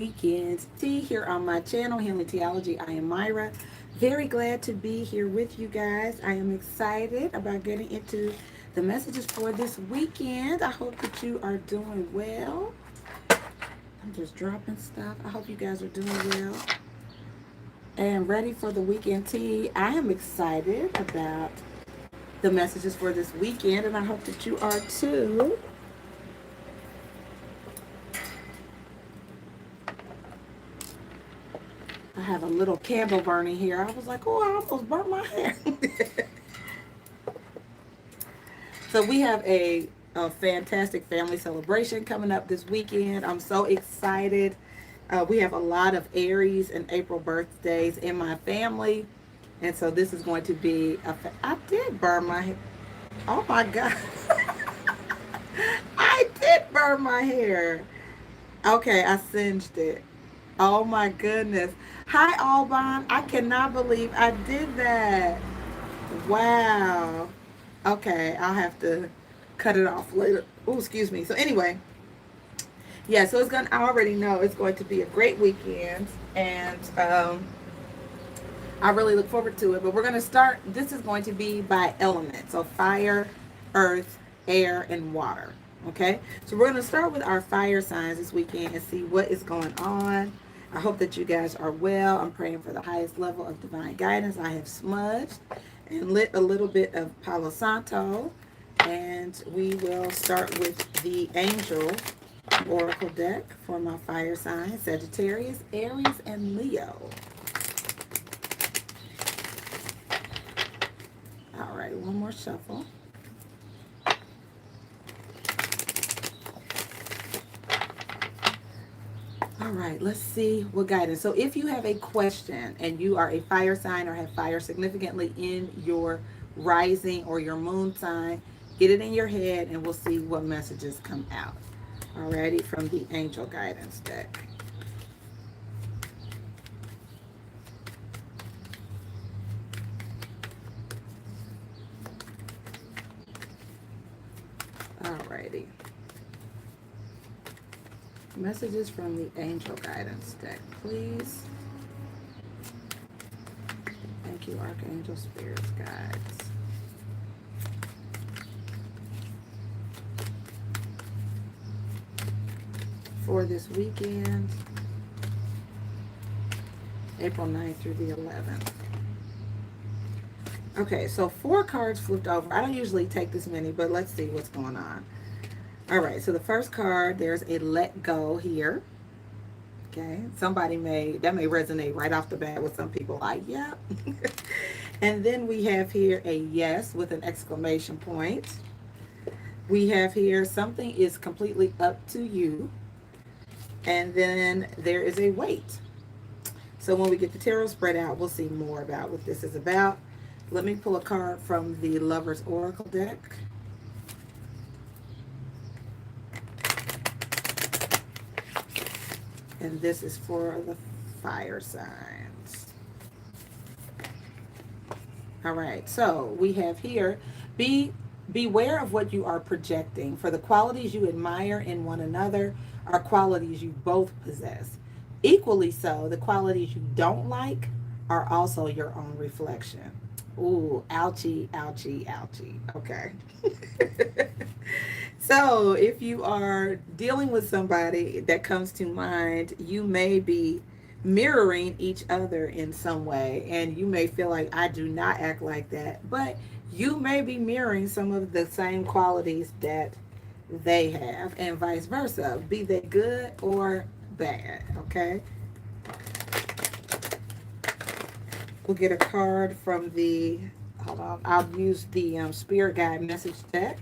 Weekends tea here on my channel, Healing Theology. I am Myra. Very glad to be here with you guys. I am excited about getting into the messages for this weekend. I hope that you are doing well. I'm just dropping stuff. I hope you guys are doing well and ready for the weekend tea. I am excited about the messages for this weekend, and I hope that you are too. I have a little candle burning here. I was like, oh, I almost burnt my hair. So we have a fantastic family celebration coming up this weekend. I'm so excited. We have a lot of Aries and April birthdays in my family. And so this is going to be I did burn my hair. Oh my God. I did burn my hair. Okay, I singed it. Oh my goodness. Hi, Alban. I cannot believe I did that. Wow. Okay, I'll have to cut it off later. Oh, excuse me. So anyway, yeah, so I already know it's going to be a great weekend. And I really look forward to it. But we're going to start, this is going to be by element. So fire, earth, air, and water. Okay, so we're going to start with our fire signs this weekend and see what is going on. I hope that you guys are well. I'm praying for the highest level of divine guidance. I have smudged and lit a little bit of Palo Santo. And we will start with the angel oracle deck for my fire signs, Sagittarius, Aries, and Leo. All right, one more shuffle. All right, let's see what guidance. So if you have a question and you are a fire sign or have fire significantly in your rising or your moon sign, get it in your head and we'll see what messages come out. Alrighty, from the angel guidance deck. Alrighty. Messages from the angel guidance deck, please. Thank you, Archangel, Spirits, Guides. For this weekend, April 9th through the 11th. Okay, so 4 cards flipped over. I don't usually take this many, but let's see what's going on. All right, so the first card, there's a let go here. Okay, that may resonate right off the bat with some people, like, yeah. And then we have here a yes with an exclamation point. We have here something is completely up to you. And then there is a wait. So when we get the tarot spread out, we'll see more about what this is about. Let me pull a card from the Lover's Oracle deck. And this is for the fire signs. All right, so we have here, beware of what you are projecting, for the qualities you admire in one another are qualities you both possess. Equally so, the qualities you don't like are also your own reflection. Ooh, ouchie, ouchie, ouchie. Okay. So if you are dealing with somebody that comes to mind, you may be mirroring each other in some way. And you may feel like, I do not act like that. But you may be mirroring some of the same qualities that they have, and vice versa, be they good or bad. Okay. We'll get a card from the, hold on, I'll use the Spirit Guide message deck.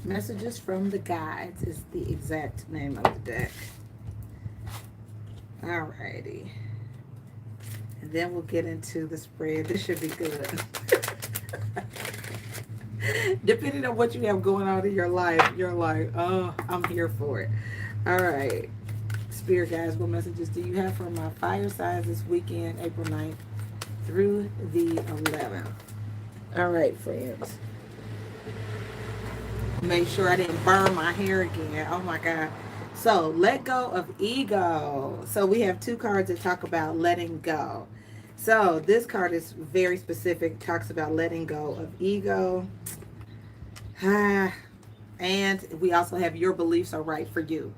Messages from the Guides is the exact name of the deck. Alrighty. And then we'll get into the spread. This should be good. Depending on what you have going on in your life, you're like, oh, I'm here for it. All right. Spirit guys, what messages do you have for my fire signs this weekend, April 9th through the 11th? All right, friends. Make sure I didn't burn my hair again. Oh my God. So, let go of ego. So, we have two cards that talk about letting go. So, this card is very specific, talks about letting go of ego. And we also have your beliefs are right for you.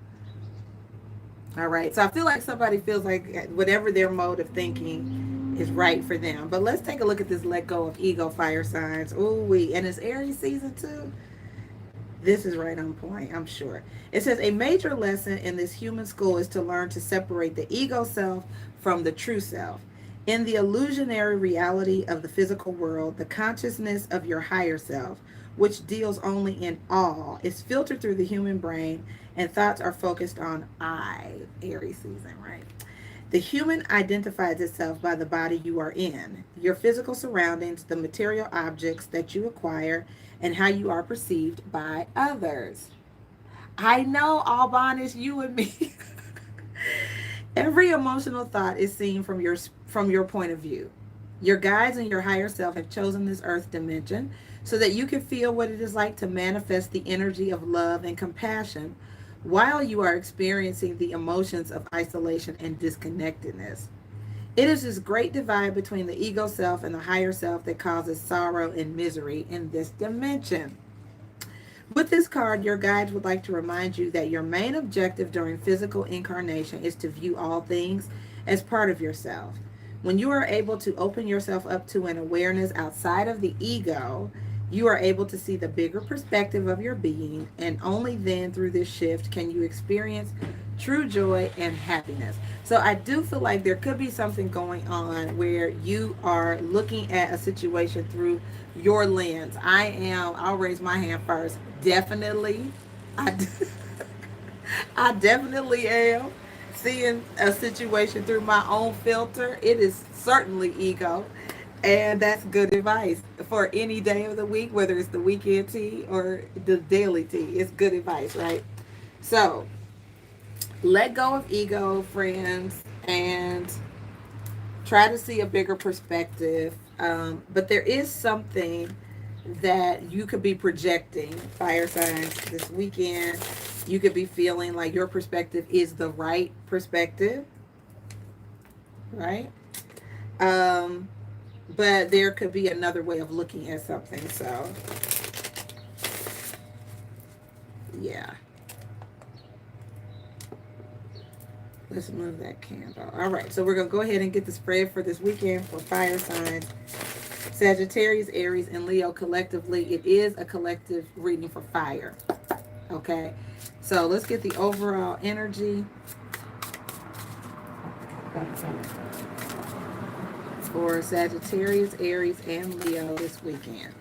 All right. So I feel like somebody feels like whatever their mode of thinking is right for them. But let's take a look at this let go of ego, fire signs. Ooh, and it's Aries season too. This is right on point, I'm sure. It says a major lesson in this human school is to learn to separate the ego self from the true self. In the illusionary reality of the physical world, the consciousness of your higher self, which deals only in all, is filtered through the human brain, and thoughts are focused on I, Aries season, right? The human identifies itself by the body you are in, your physical surroundings, the material objects that you acquire, and how you are perceived by others. I know, Alban, is you and me. Every emotional thought is seen from your point of view. Your guides and your higher self have chosen this earth dimension so that you can feel what it is like to manifest the energy of love and compassion while you are experiencing the emotions of isolation and disconnectedness. It is this great divide between the ego self and the higher self that causes sorrow and misery in this dimension. With this card, your guides would like to remind you that your main objective during physical incarnation is to view all things as part of yourself. When you are able to open yourself up to an awareness outside of the ego, you are able to see the bigger perspective of your being, and only then through this shift can you experience true joy and happiness. So I do feel like there could be something going on where you are looking at a situation through your lens. I'll raise my hand first. Definitely. I, I definitely am seeing a situation through my own filter. It is certainly ego. And that's good advice for any day of the week, whether it's the weekend tea or the daily tea. It's good advice, right? So let go of ego, friends, and try to see a bigger perspective. But there is something that you could be projecting, fire signs, this weekend. You could be feeling like your perspective is the right perspective, right? But there could be another way of looking at something. So, yeah. Let's move that candle. All right, so we're going to go ahead and get the spread for this weekend for fire signs. Sagittarius, Aries, and Leo collectively. It is a collective reading for fire. Okay, so let's get the overall energy for Sagittarius, Aries, and Leo this weekend.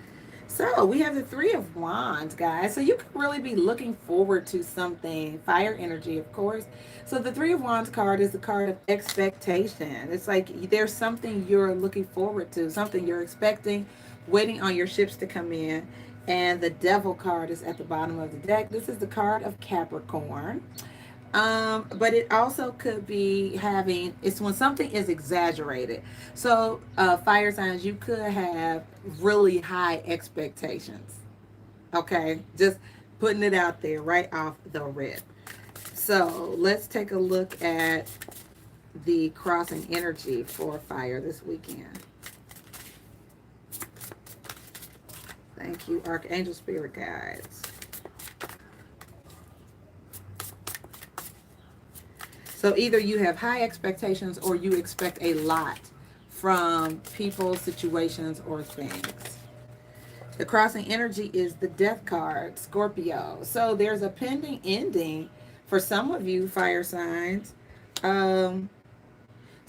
So we have the Three of Wands, guys. So you could really be looking forward to something. Fire energy, of course. So the Three of Wands card is the card of expectation. It's like there's something you're looking forward to, something you're expecting, waiting on your ships to come in. And the Devil card is at the bottom of the deck. This is the card of Capricorn. But it also could be it's when something is exaggerated. So, fire signs, you could have really high expectations. Okay, just putting it out there right off the rip. So, let's take a look at the crossing energy for fire this weekend. Thank you, Archangel Spirit Guides. So either you have high expectations or you expect a lot from people, situations, or things. The crossing energy is the Death card, Scorpio. So there's a pending ending for some of you, fire signs. Some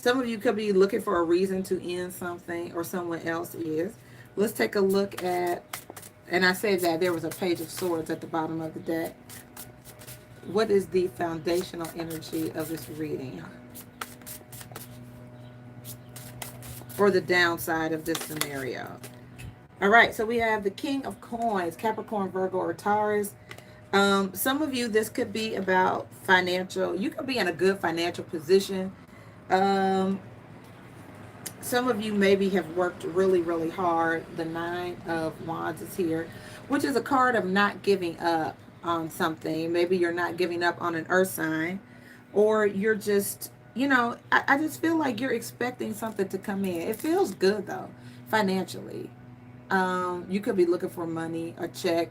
of you could be looking for a reason to end something, or someone else is. Let's take a look at, and I said that there was a Page of Swords at the bottom of the deck. What is the foundational energy of this reading? Or the downside of this scenario? All right, so we have the King of Coins, Capricorn, Virgo, or Taurus. Some of you, this could be about financial. You could be in a good financial position. Um, some of you maybe have worked really, really hard. The Nine of Wands is here, which is a card of not giving up on something. Maybe you're not giving up on an earth sign, or you're just, I just feel like you're expecting something to come in. It feels good though, financially. You could be looking for money, a check,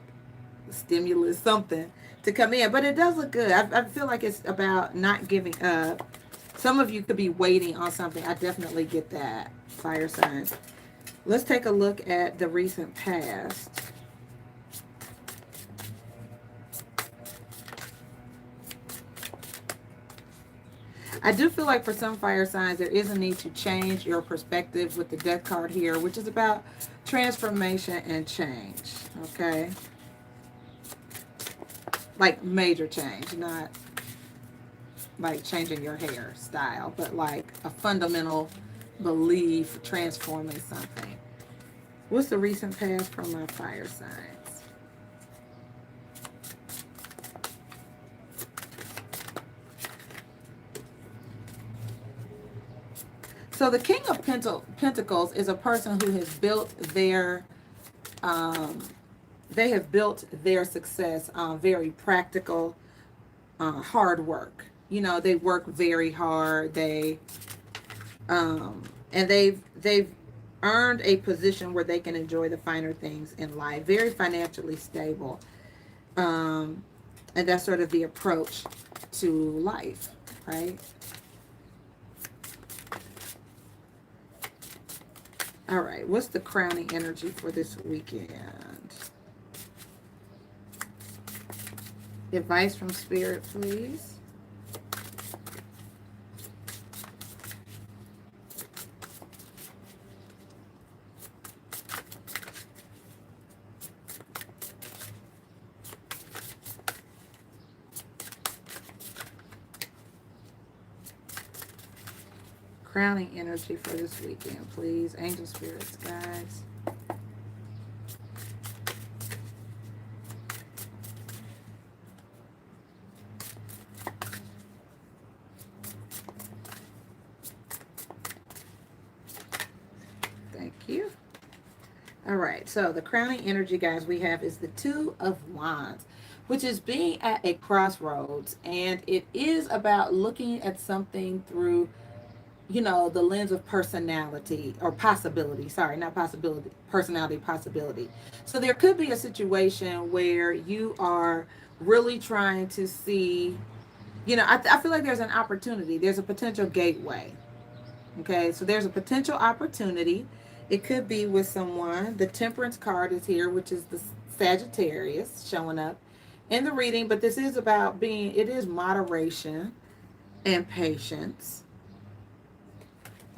stimulus, something to come in, but it does look good. I feel like it's about not giving up. Some of you could be waiting on something. I definitely get that, fire signs. Let's take a look at the recent past. I do feel like for some fire signs, there is a need to change your perspective with the death card here, which is about transformation and change, okay? Like major change, not like changing your hairstyle, but like a fundamental belief transforming something. What's the recent past from my fire signs? So the King of Pentacles is a person who has built their, they have built their success on very practical, hard work. They work very hard. And they've earned a position where they can enjoy the finer things in life. Very financially stable. And that's sort of the approach to life, right? All right, what's the crowning energy for this weekend? Advice from Spirit, please. Crowning energy for this weekend, please. Angel, spirits, guides. Thank you. All right, so the crowning energy, guys, we have is the Two of Wands, which is being at a crossroads, and it is about looking at something through the lens of personality or possibility. Sorry, not possibility, personality, possibility. So there could be a situation where you are really trying to see, I feel like there's an opportunity, there's a potential gateway. Okay, so there's a potential opportunity. It could be with someone. The Temperance card is here, which is the Sagittarius showing up in the reading, but this is about it is moderation and patience.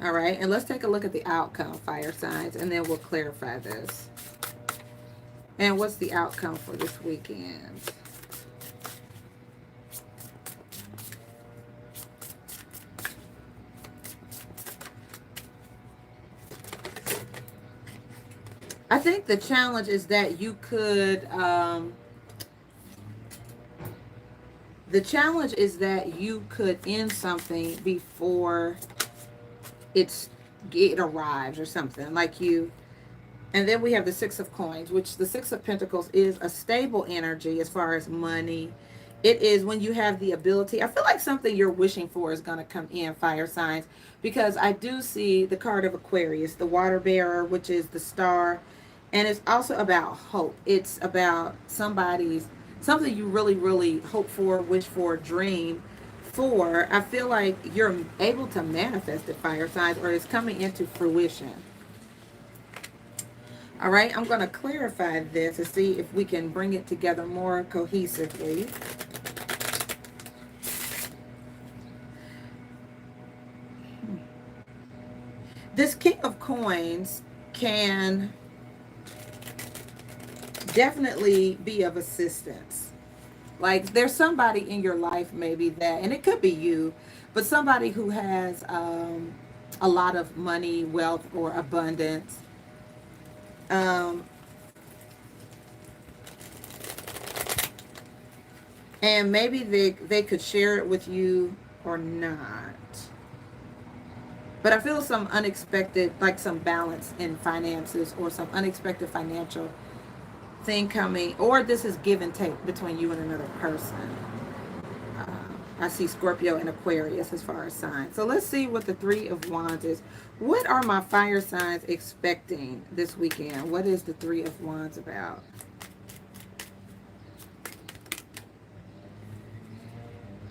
All right, and let's take a look at the outcome, fire signs, and then we'll clarify this. And what's the outcome for this weekend? I think the challenge is that you could, end something before it arrives or something like you. And then we have the Six of Coins, which the Six of Pentacles is a stable energy as far as money. It is when you have the ability. I feel like something you're wishing for is going to come in, fire signs, because I do see the card of Aquarius, the water bearer, which is the star. And it's also about hope. It's about something you really, really hope for, wish for, dream for. I feel like you're able to manifest it, fire signs, or it's coming into fruition. All right, I'm going to clarify this to see if we can bring it together more cohesively. This King of Coins can definitely be of assistance. Like there's somebody in your life maybe that, and it could be you, but somebody who has a lot of money, wealth, or abundance. Um, and maybe they could share it with you or not. But I feel some unexpected, like some balance in finances or some unexpected financial thing coming, or this is give and take between you and another person. Uh, I see Scorpio and Aquarius as far as signs. So let's see what the Three of Wands is. What are my fire signs expecting this weekend? What is the Three of Wands about?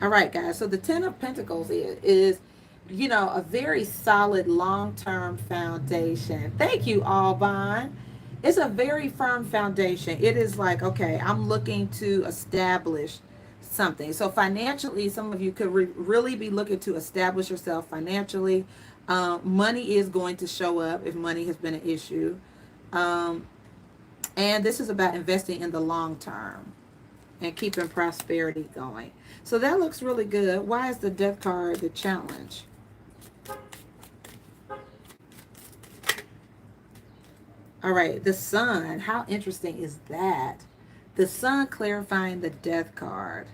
All right, guys. So the Ten of Pentacles is you know, a very solid long-term foundation. Thank you, Alban. It's a very firm foundation. It is like, okay, I'm looking to establish something. So financially, some of you could really be looking to establish yourself financially. Money is going to show up if money has been an issue. Um, and this is about investing in the long term and keeping prosperity going. So that looks really good. Why is the Death card the challenge? All right, the Sun. How interesting is that? The Sun clarifying the Death card.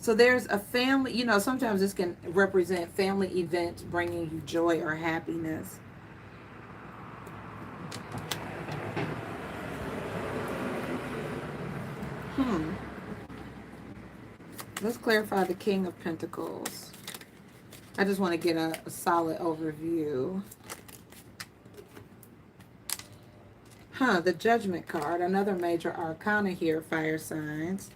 So there's a family, you know, sometimes this can represent family events bringing you joy or happiness. Let's clarify the King of Pentacles. I just want to get a solid overview. The Judgment card, another major arcana here, fire signs.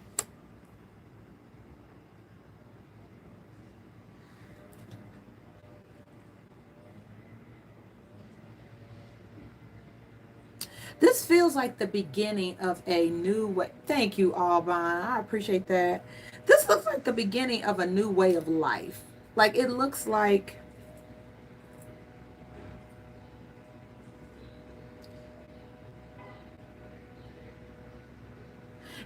This feels like the beginning of a new way. Thank you, Alban. I appreciate that. This looks like the beginning of a new way of life. Like it looks like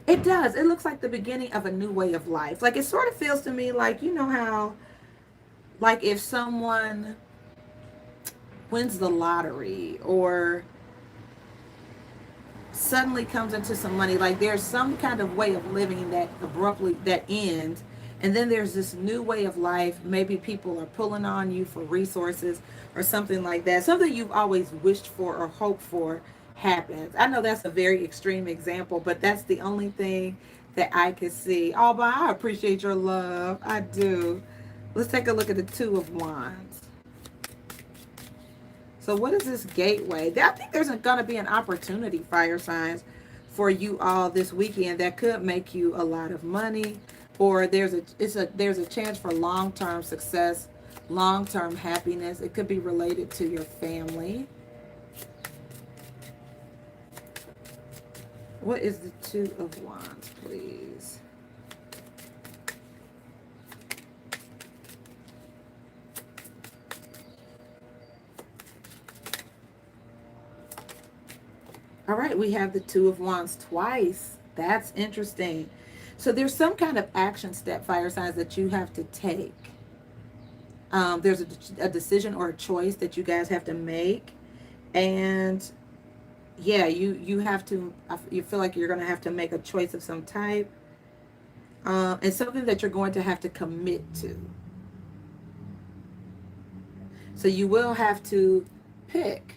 it does. It looks like the beginning of a new way of life. Like it sort of feels to me like, you know how, like if someone wins the lottery or suddenly comes into some money, like there's some kind of way of living that abruptly that ends, and then there's this new way of life. Maybe people are pulling on you for resources or something like that. Something you've always wished for or hoped for happens. I know that's a very extreme example, but that's the only thing that I could see. Oh, but I appreciate your love. I do. Let's take a look at the Two of Wands. So what is this gateway? I think there's going to be an opportunity, fire signs, for you all this weekend that could make you a lot of money, or there's a chance for long-term success, long-term happiness. It could be related to your family. What is the Two of Wands, please? All right, we have the Two of Wands twice. That's interesting. So there's some kind of action step, fire signs, that you have to take. There's a decision or a choice that you guys have to make. And yeah, you have to, you feel like you're going to have to make a choice of some type. And something that you're going to have to commit to. So you will have to pick.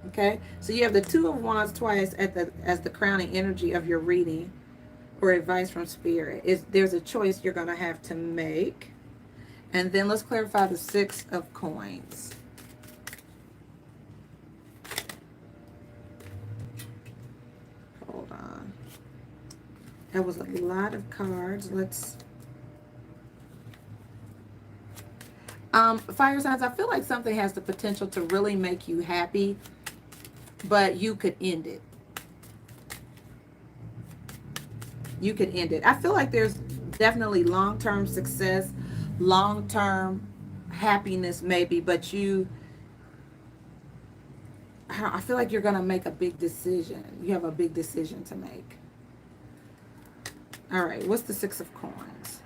Okay, so you have the Two of Wands twice as the crowning energy of your reading or advice from Spirit. There's a choice you're going to have to make. And then let's clarify the Six of Coins. Hold on. That was a lot of cards. Let's... fire signs, I feel like something has the potential to really make you happy, but you could end it. You could end it. I feel like there's definitely long-term success, long-term happiness maybe, but I feel like you're going to make a big decision. You have a big decision to make. All right, what's the Six of Coins?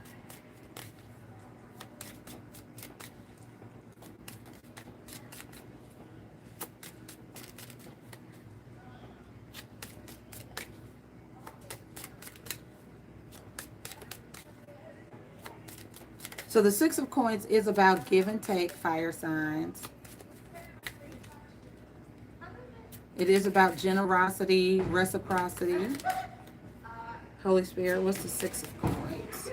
So the Six of Coins is about give and take, fire signs. It is about generosity, reciprocity. Holy Spirit, what's the Six of Coins?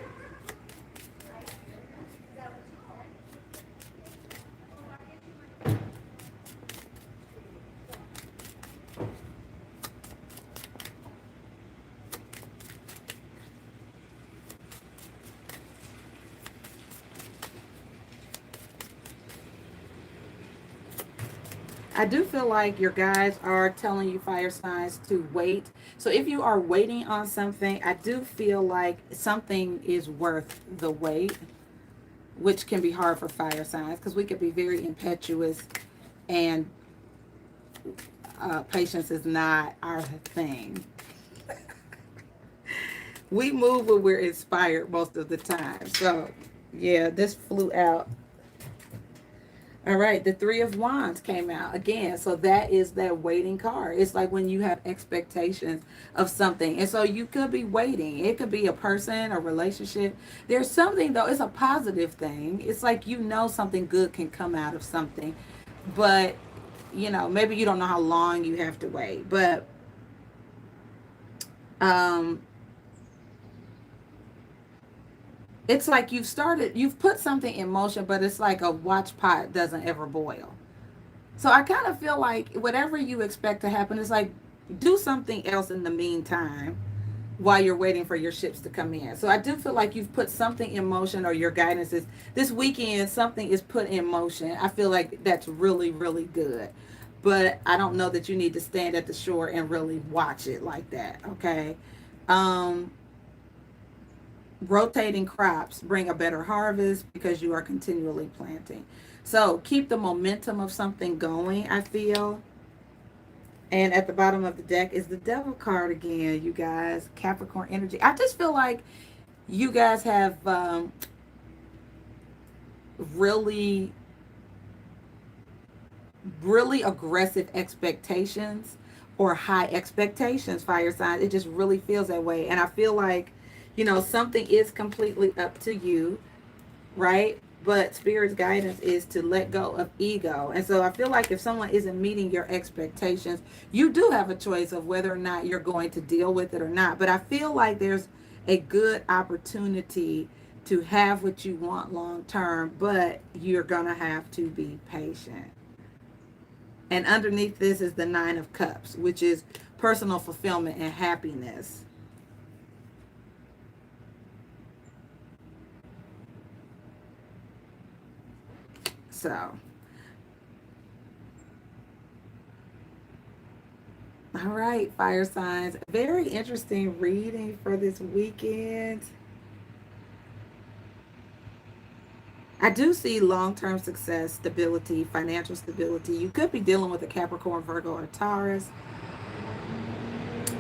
I do feel like your guides are telling you, fire signs, to wait. So if you are waiting on something, I do feel like something is worth the wait, which can be hard for fire signs because we could be very impetuous, and patience is not our thing. We move when we're inspired most of the time. So yeah, this flew out. All right, the Three of Wands came out again. So that is that waiting card. It's like when you have expectations of something. And so you could be waiting. It could be a person, a relationship. There's something, though, it's a positive thing. It's like you know something good can come out of something. But, you know, maybe you don't know how long you have to wait. But it's like you've put something in motion, but it's like a watch pot doesn't ever boil. So I kind of feel like whatever you expect to happen is like do something else in the meantime while you're waiting for your ships to come in. So I do feel like you've put something in motion, or your guidance is this weekend, something is put in motion. I feel like that's really, really good. But I don't know that you need to stand at the shore and really watch it like that. Okay. Um, Rotating crops bring a better harvest because you are continually planting. So keep the momentum of something going, I feel. And at the bottom of the deck is the Devil card again, you guys. Capricorn energy. I just feel like you guys have really, really aggressive expectations, or high expectations, fire signs. It just really feels that way. And I feel like, you know, something is completely up to you, right? But Spirit's guidance is to let go of ego. And so I feel like if someone isn't meeting your expectations, you do have a choice of whether or not you're going to deal with it or not. But I feel like there's a good opportunity to have what you want long term, but you're going to have to be patient. And underneath this is the Nine of Cups, which is personal fulfillment and happiness. So, all right, fire signs. Very interesting reading for this weekend. I do see long-term success, stability, financial stability. You could be dealing with a Capricorn, Virgo, or Taurus,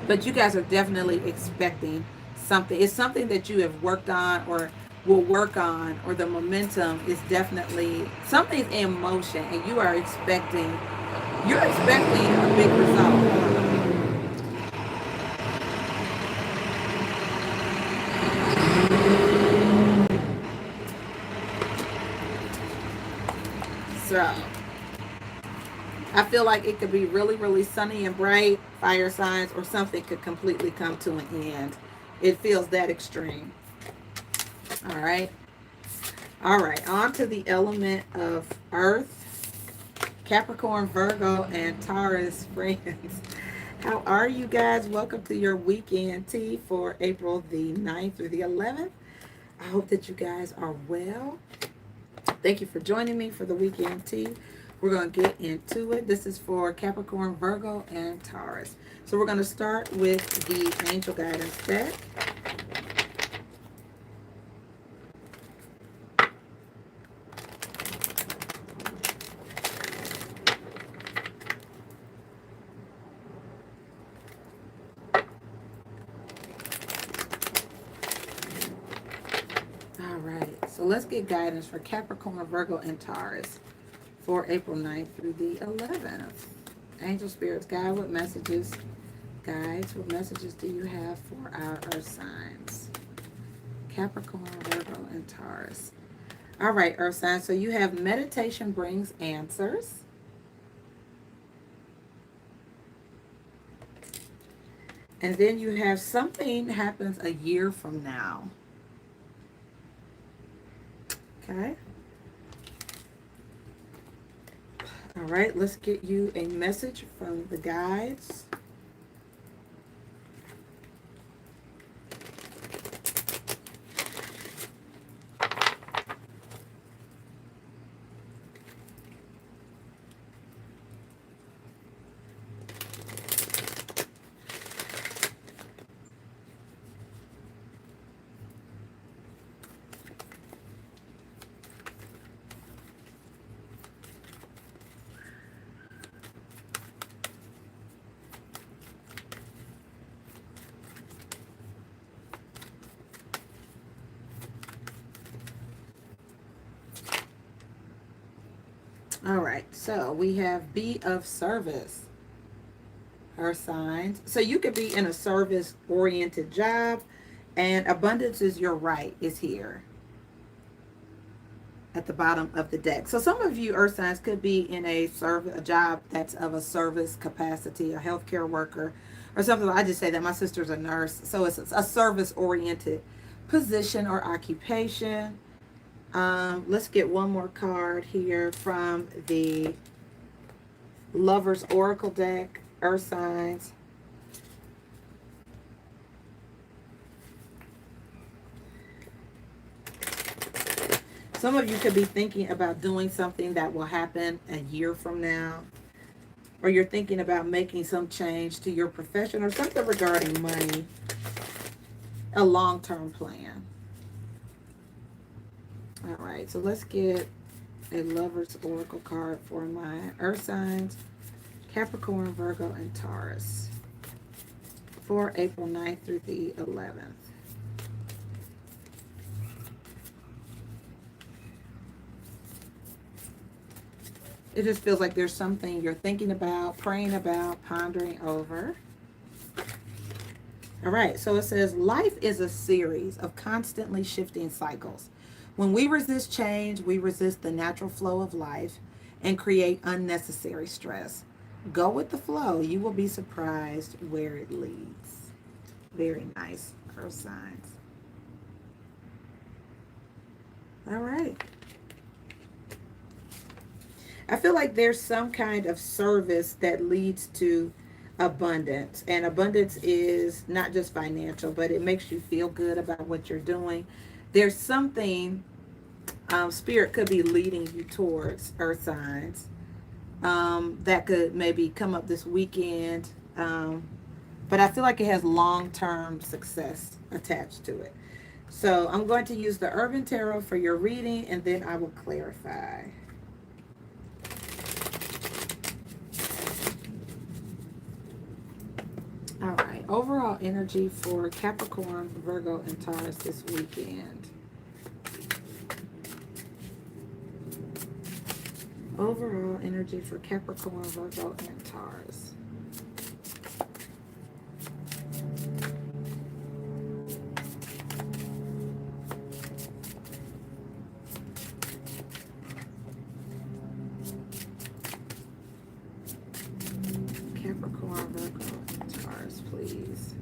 but you guys are definitely expecting something. It's something that you have worked on or will work on, or the momentum is definitely something's in motion, and you're expecting a big result. So I feel like it could be really, really sunny and bright, fire signs, or something could completely come to an end. It feels that extreme. All right. All right. On to the element of earth. Capricorn, Virgo, and Taurus friends. How are you guys? Welcome to your weekend tea for April the 9th through the 11th. I hope that you guys are well. Thank you for joining me for the weekend tea. We're going to get into it. This is for Capricorn, Virgo, and Taurus. So we're going to start with the Angel Guidance deck. All right. So let's get guidance for Capricorn, Virgo, and Taurus for April 9th through the 11th. Angel Spirits, guide, what messages, guides, what messages do you have for our earth signs? Capricorn, Virgo, and Taurus. All right, Earth signs. So you have meditation brings answers. And then you have something happens a year from now. Okay. All right, let's get you a message from the guides. All right, so we have be of service, Earth signs. So you could be in a service-oriented job, and abundance is your right is here at the bottom of the deck. So some of you Earth signs could be in a job that's of a service capacity, a healthcare worker, or something. I just say that my sister's a nurse, so it's a service-oriented position or occupation. Let's get one more card here from the Lover's Oracle deck, Earth signs. Some of you could be thinking about doing something that will happen a year from now, or you're thinking about making some change to your profession or something regarding money, a long-term plan. All right, so let's get a Lover's Oracle card for my Earth signs, Capricorn, Virgo, and Taurus for April 9th through the 11th. It just feels like there's something you're thinking about, praying about, pondering over. All right, so it says, life is a series of constantly shifting cycles. When we resist change, we resist the natural flow of life and create unnecessary stress. Go with the flow. You will be surprised where it leads. Very nice, Earth signs. All right. I feel like there's some kind of service that leads to abundance. And abundance is not just financial, but it makes you feel good about what you're doing. There's something Spirit could be leading you towards, Earth signs, that could maybe come up this weekend. But I feel like it has long-term success attached to it. So I'm going to use the Urban Tarot for your reading, and then I will clarify. All right, overall energy for Capricorn, Virgo, and Taurus this weekend. Overall energy for Capricorn, Virgo, and Taurus. Capricorn, Virgo, and Taurus, please.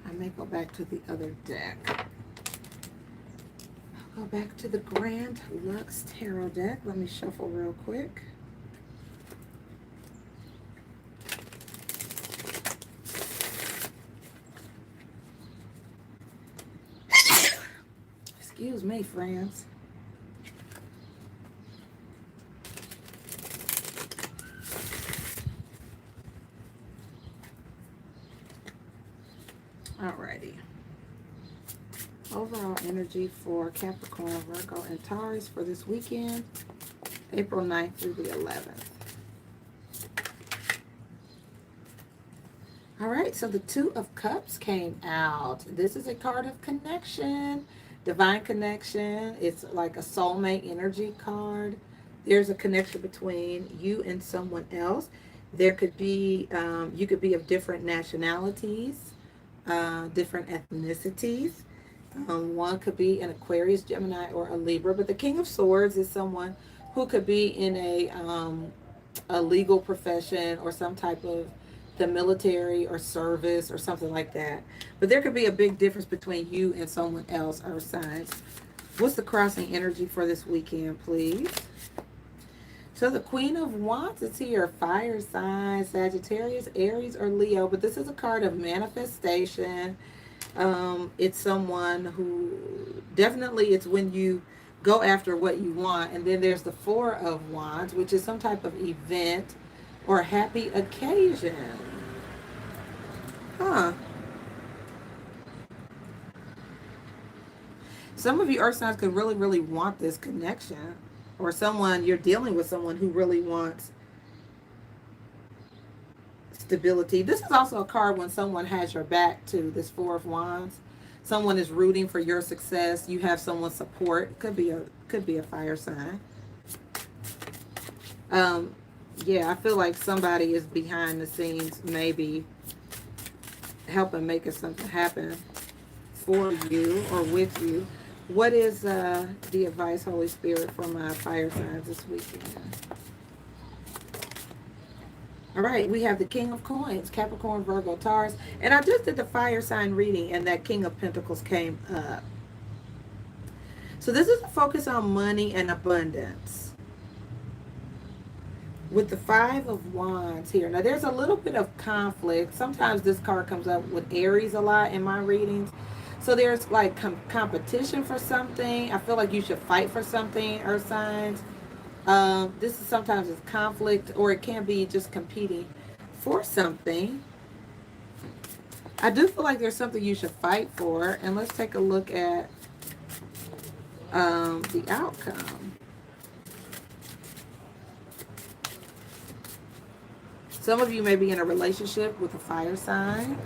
I may go back to the other deck. Go back to the Grand Lux Tarot deck. Let me shuffle real quick. Excuse me, friends. Alrighty. Overall energy for Capricorn, Virgo, and Taurus for this weekend, April 9th through the 11th. All right, so the Two of Cups came out. This is a card of connection, divine connection. It's like a soulmate energy card. There's a connection between you and someone else. There could be, you could be of different nationalities, different ethnicities. One could be an Aquarius, Gemini, or a Libra. But the King of Swords is someone who could be in a legal profession or some type of the military or service or something like that. But there could be a big difference between you and someone else, earth signs. What's the crossing energy for this weekend, please? So the Queen of Wands is here. Fire sign, Sagittarius, Aries, or Leo. But this is a card of manifestation. It's someone who definitely, it's when you go after what you want. And then there's the Four of Wands, which is some type of event or happy occasion. Huh. Some of you earth signs could really, really want this connection. Or someone, you're dealing with someone who really wants stability. This is also a card when someone has your back too, this Four of Wands. Someone is rooting for your success. You have someone's support. Could be a fire sign. Yeah, I feel like somebody is behind the scenes, maybe helping making something happen for you or with you. What is the advice, Holy Spirit, for my fire signs this weekend? All right, we have the King of Coins, Capricorn, Virgo, Taurus. And I just did the fire sign reading, and that King of Pentacles came up. So this is a focus on money and abundance. With the Five of Wands here. Now, there's a little bit of conflict. Sometimes this card comes up with Aries a lot in my readings. So there's like competition for something. I feel like you should fight for something, earth signs. This is sometimes it's conflict, or it can be just competing for something. I do feel like there's something you should fight for. And let's take a look at the outcome. Some of you may be in a relationship with a fire sign.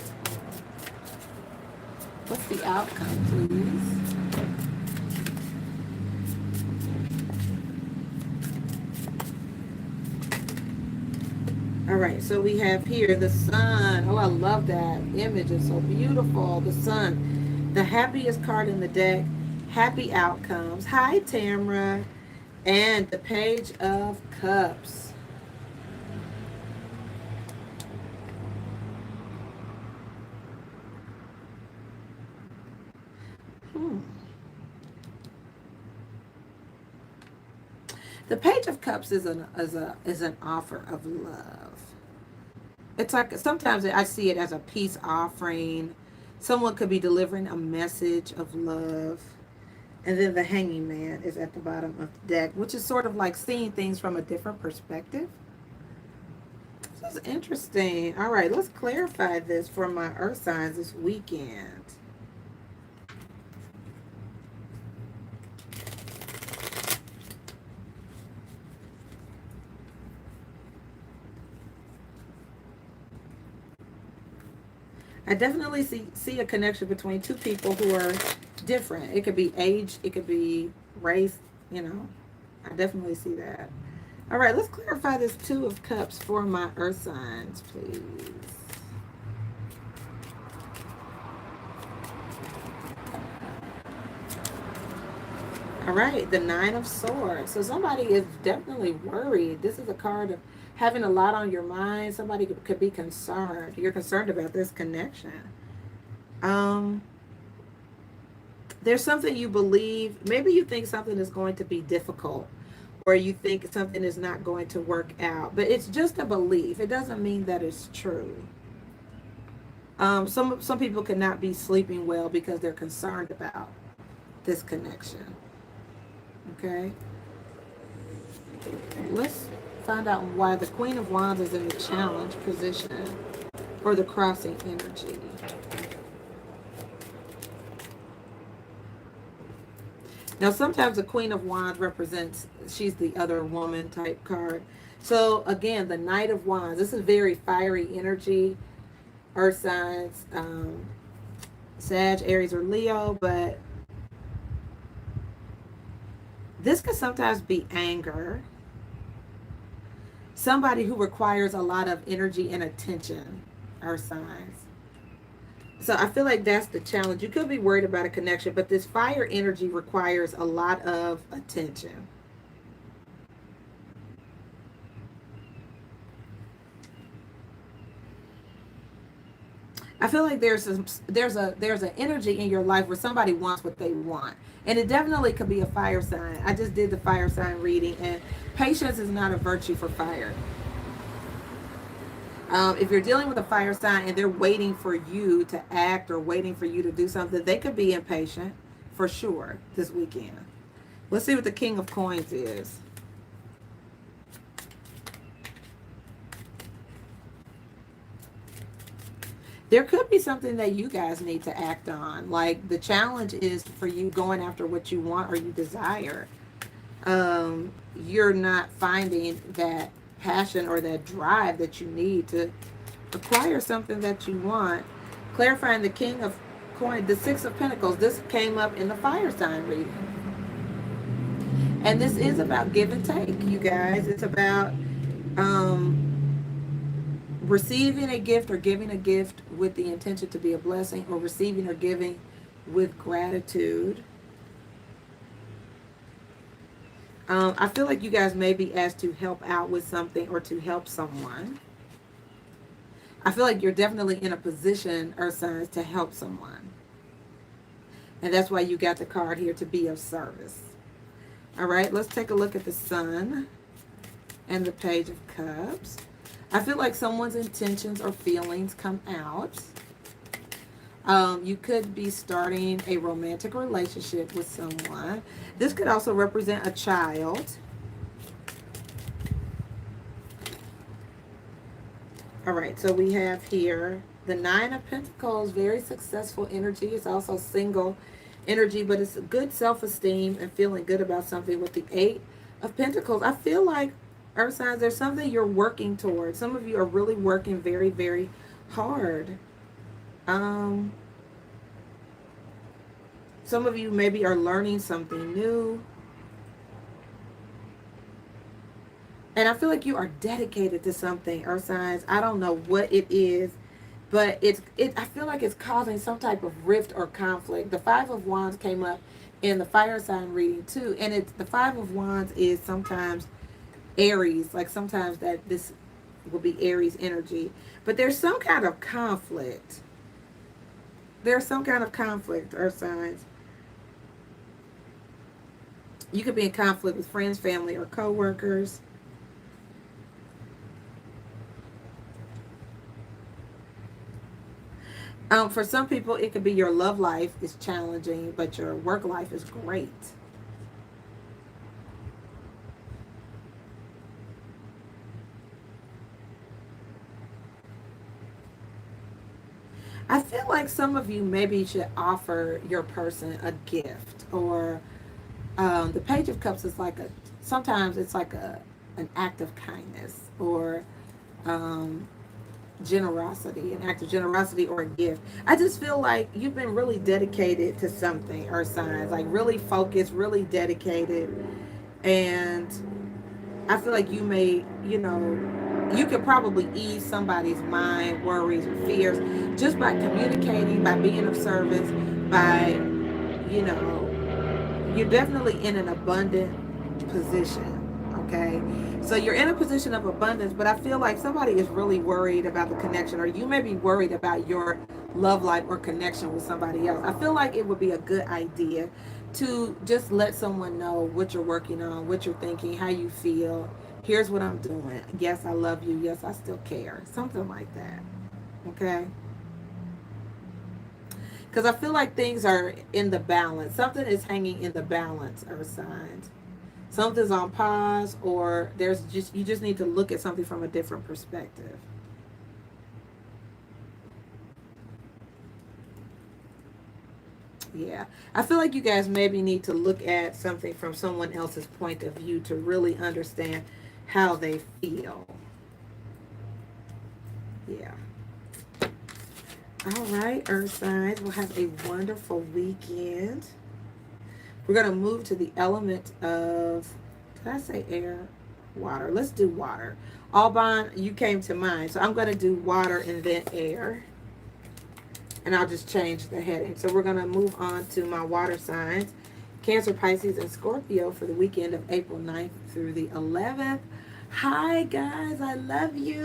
What's the outcome, please? All right, so we have here the sun. Oh, I love that image. It's so beautiful. The sun, the happiest card in the deck. Happy outcomes. Hi, Tamra. And the Page of Cups. The Page of Cups is an offer of love. It's like sometimes I see it as a peace offering. Someone could be delivering a message of love. And then the Hanging Man is at the bottom of the deck, which is sort of like seeing things from a different perspective. This is interesting. All right, let's clarify this for my earth signs this weekend. I definitely see a connection between two people who are different. It could be age, it could be race, you know. I definitely see that. All right, let's clarify this Two of Cups for my earth signs, please. All right, the Nine of Swords. So somebody is definitely worried. This is a card of having a lot on your mind. Somebody could be concerned. You're concerned about this connection. There's something you believe. Maybe you think something is going to be difficult, or you think something is not going to work out. But it's just a belief. It doesn't mean that it's true. Some people cannot be sleeping well because they're concerned about this connection. Okay. Let's find out why the Queen of Wands is in the challenge position for the crossing energy. Now, sometimes the Queen of Wands represents, she's the other woman type card. So, again, the Knight of Wands, this is very fiery energy. earth signs, Sag, Aries, or Leo, but this could sometimes be anger. Somebody who requires a lot of energy and attention, earth signs. So I feel like that's the challenge. You could be worried about a connection, but this fire energy requires a lot of attention. I feel like there's an energy in your life where somebody wants what they want. And it definitely could be a fire sign. I just did the fire sign reading, and patience is not a virtue for fire. If you're dealing with a fire sign and they're waiting for you to act or waiting for you to do something, they could be impatient for sure this weekend. Let's see what the King of Coins is. There could be something that you guys need to act on. Like the challenge is for you going after what you want or you desire. You're not finding that passion or that drive that you need to acquire something that you want. Clarifying the King of Coins, the Six of Pentacles. This came up in the fire sign reading. And this is about give and take, you guys. It's about receiving a gift or giving a gift with the intention to be a blessing, or receiving or giving with gratitude. I feel like you guys may be asked to help out with something or to help someone. I feel like you're definitely in a position, earth signs, to help someone. And that's why you got the card here, to be of service. All right, let's take a look at the Sun and the Page of Cups. I feel like someone's intentions or feelings come out. You could be starting a romantic relationship with someone. This could also represent a child. All right, so we have here the Nine of Pentacles, very successful energy. It's also single energy, but it's good self-esteem and feeling good about something with the Eight of Pentacles. I feel like, earth signs, there's something you're working towards. Some of you are really working very, very hard. Some of you maybe are learning something new. And I feel like you are dedicated to something, earth signs. I don't know what it is, but I feel like it's causing some type of rift or conflict. The Five of Wands came up in the fire sign reading too. And the Five of Wands is sometimes Aries, like sometimes that this will be Aries energy, but there's some kind of conflict. There's some kind of conflict, earth signs. You could be in conflict with friends, family, or co-workers. For some people, it could be your love life is challenging, but your work life is great. I feel like some of you maybe should offer your person a gift, or the Page of Cups is like sometimes it's like an act of kindness, or generosity, an act of generosity, or a gift. I just feel like you've been really dedicated to something, earth signs, like really focused, really dedicated. And I feel like you may, you could probably ease somebody's mind, worries, or fears just by communicating, by being of service, by, you're definitely in an abundant position. Okay, so you're in a position of abundance, but I feel like somebody is really worried about the connection, or you may be worried about your love life or connection with somebody else. I feel like it would be a good idea to just let someone know what you're working on, what you're thinking, how you feel. Here's what I'm doing. Yes, I love you. Yes, I still care. Something like that. Okay? Because I feel like things are in the balance. Something is hanging in the balance, earth signs. Something's on pause, or you just need to look at something from a different perspective. Yeah. I feel like you guys maybe need to look at something from someone else's point of view to really understand how they feel. Yeah. All right, Earth signs will have a wonderful weekend. We're going to move to the element of, did I say air? Water. Let's do water. Alban, you came to mind. So I'm going to do water and then air. And I'll just change the heading. So we're going to move on to my water signs. Cancer, Pisces, and Scorpio for the weekend of April 9th through the 11th. Hi, guys. I love you.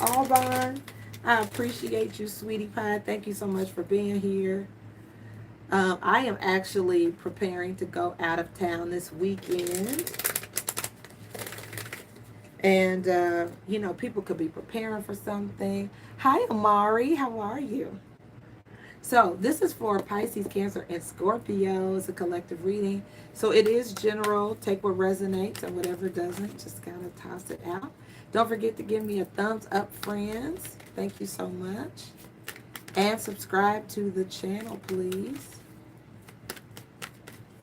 Alban, I appreciate you, sweetie pie. Thank you so much for being here. I am actually preparing to go out of town this weekend. And, you know, people could be preparing for something. Hi, Amari. How are you? So this is for Pisces, Cancer, and Scorpio. It's a collective reading. So it is general. Take what resonates and whatever doesn't, just kind of toss it out. Don't forget to give me a thumbs up, friends. Thank you so much. And subscribe to the channel, please.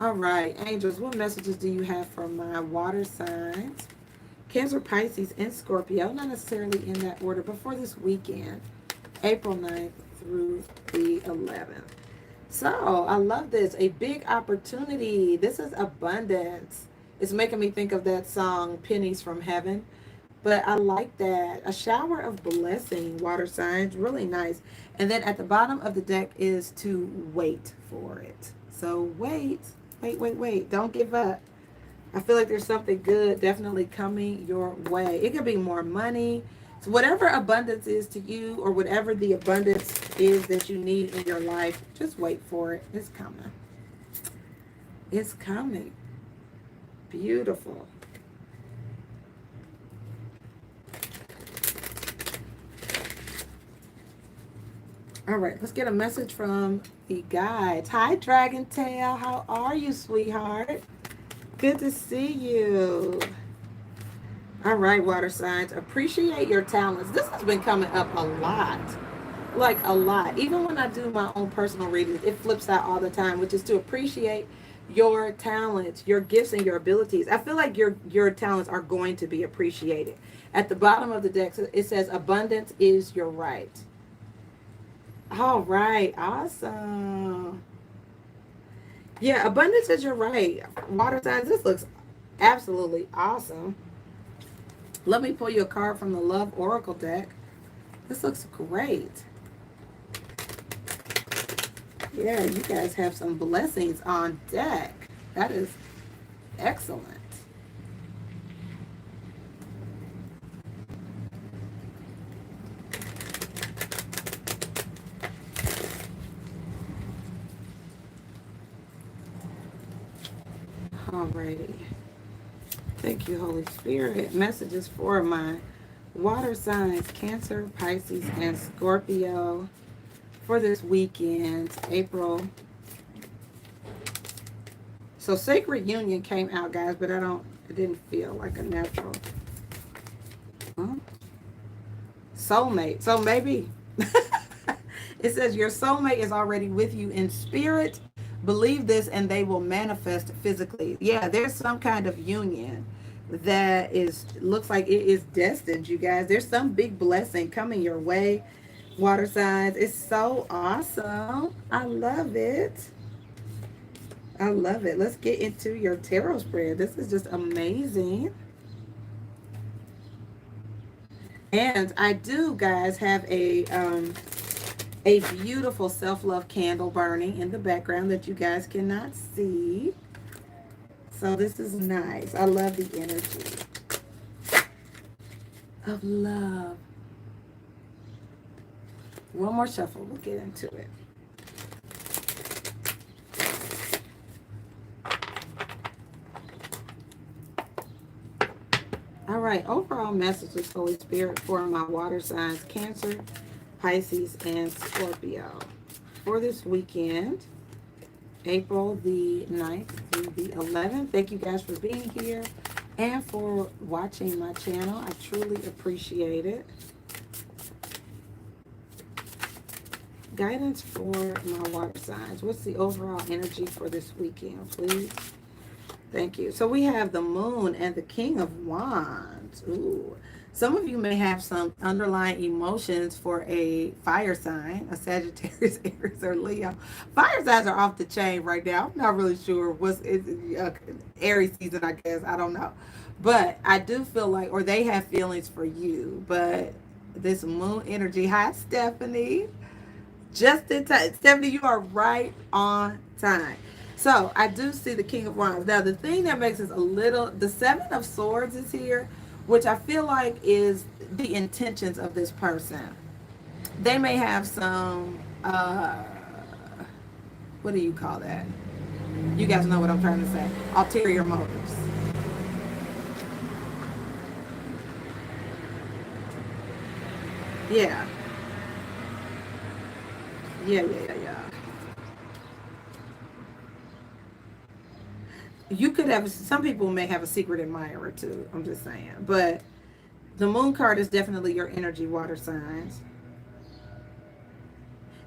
All right, angels, what messages do you have for my water signs? Cancer, Pisces, and Scorpio. Not necessarily in that order, but for this weekend, April 9th through the 11th. So I love this. A big opportunity. This is abundance. It's making me think of that song, Pennies from Heaven. But I like that. A shower of blessing, water signs. Really nice. And then at the bottom of the deck is to wait for it. So wait. Don't give up. I feel like there's something good definitely coming your way. It could be more money. So whatever abundance is to you, or whatever the abundance is that you need in your life, just wait for it. It's coming. It's coming. Beautiful. All right, let's get a message from the guides. Hi, Dragon Tail. How are you, sweetheart? Good to see you. All right, water signs. Appreciate your talents. This has been coming up a lot. Like a lot. Even when I do my own personal readings, it flips out all the time, which is to appreciate your talents, your gifts, and your abilities. I feel like your talents are going to be appreciated. At the bottom of the deck, it says, abundance is your right. All right, awesome. Yeah, abundance is your right. Water signs, this looks absolutely awesome. Let me pull you a card from the Love Oracle deck. This looks great. Yeah, you guys have some blessings on deck. That is excellent. Alrighty. Thank you, Holy Spirit. Messages for my water signs, Cancer, Pisces, and Scorpio for this weekend, April. So Sacred Union came out, guys, but it didn't feel like a natural. Huh? Soulmate. So maybe it says your soulmate is already with you in spirit. Believe this and they will manifest physically. Yeah, there's some kind of union that looks like it is destined, you guys. There's some big blessing coming your way, water signs. It's so awesome. I love it. I love it. Let's get into your tarot spread. This is just amazing. And I do, guys, have a beautiful self-love candle burning in the background that you guys cannot see. So this is nice. I love the energy of love. One more shuffle. We'll get into it. All right. Overall messages, Holy Spirit, for my water signs, Cancer, Pisces, and Scorpio for this weekend, April the 9th through the 11th. Thank you guys for being here and for watching my channel. I truly appreciate it. Guidance for my water signs. What's the overall energy for this weekend, please? Thank you. So we have the Moon and the King of Wands. Ooh. Some of you may have some underlying emotions for a fire sign, a Sagittarius, Aries, or Leo. Fire signs are off the chain right now. I'm not really sure what's Aries season, I guess. I don't know. But I do feel like, or they have feelings for you. But this moon energy, hi, Stephanie. Just in time. Stephanie, you are right on time. So I do see the King of Wands. Now, the thing that makes us a little, the Seven of Swords is here, which I feel like is the intentions of this person. They may have some, what do you call that? You guys know what I'm trying to say. Ulterior motives. Yeah. Yeah. You could have, some people may have a secret admirer too. I'm just saying. But the moon card is definitely your energy, water signs.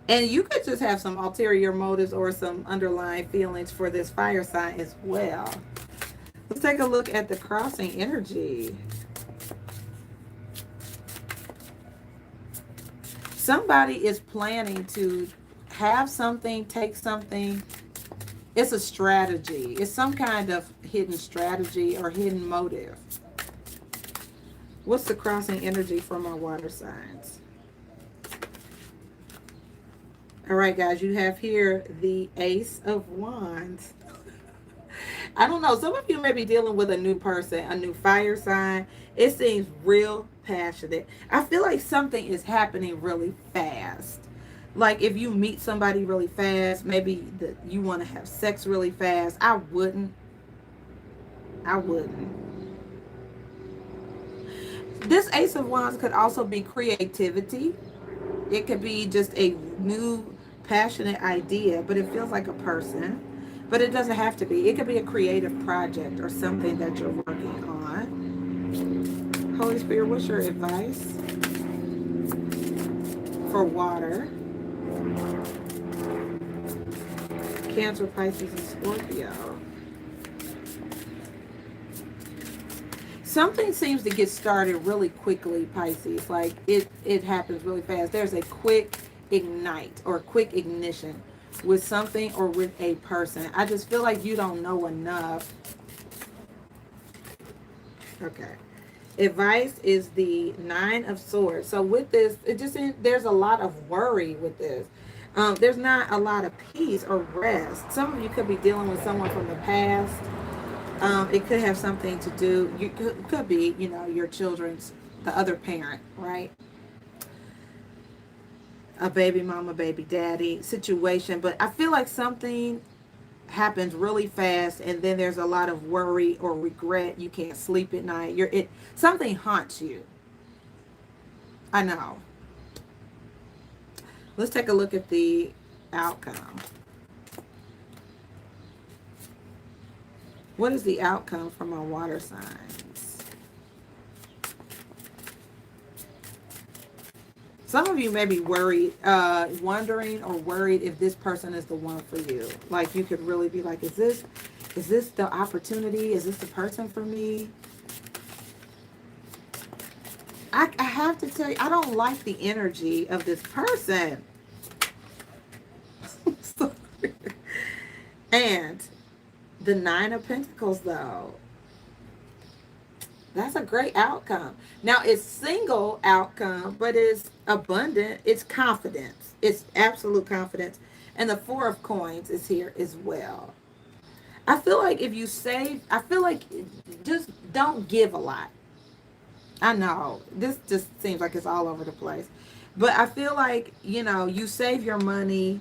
And you could just have some ulterior motives or some underlying feelings for this fire sign as well. Let's take a look at the crossing energy. Somebody is planning to have something, take something. It's a strategy. It's some kind of hidden strategy or hidden motive. What's the crossing energy from our water signs? All right, guys, you have here the Ace of Wands. I don't know. Some of you may be dealing with a new person, a new fire sign. It seems real passionate. I feel like something is happening really fast. Like if you meet somebody really fast, maybe you want to have sex really fast. I wouldn't. This Ace of Wands could also be creativity. It could be just a new passionate idea, but it feels like a person. But it doesn't have to be. It could be a creative project or something that you're working on. Holy Spirit, what's your advice for water? Cancer, Pisces, and Scorpio. Something seems to get started really quickly, Pisces. Like it happens really fast. There's a quick ignite or quick ignition with something or with a person. I just feel like you don't know enough. Okay. Advice is the Nine of Swords. So with this, there's a lot of worry with this. There's not a lot of peace or rest. Some of you could be dealing with someone from the past. It could have something to do, could be, your children's, the other parent, right? A baby mama, baby daddy situation. But I feel like something happens really fast and then there's a lot of worry or regret. You can't sleep at night. Something haunts you. I know. Let's take a look at the outcome. What is the outcome from our water signs? Some of you may be worried, wondering or worried if this person is the one for you. Like you could really be like, is this the opportunity? Is this the person for me? I have to tell you, I don't like the energy of this person. And the Nine of Pentacles, though, that's a great outcome. Now, it's single outcome, but it's abundant. It's confidence. It's absolute confidence. And the Four of Coins is here as well. I feel like if you save, I feel like just don't give a lot. I know. This just seems like it's all over the place. But I feel like, you save your money.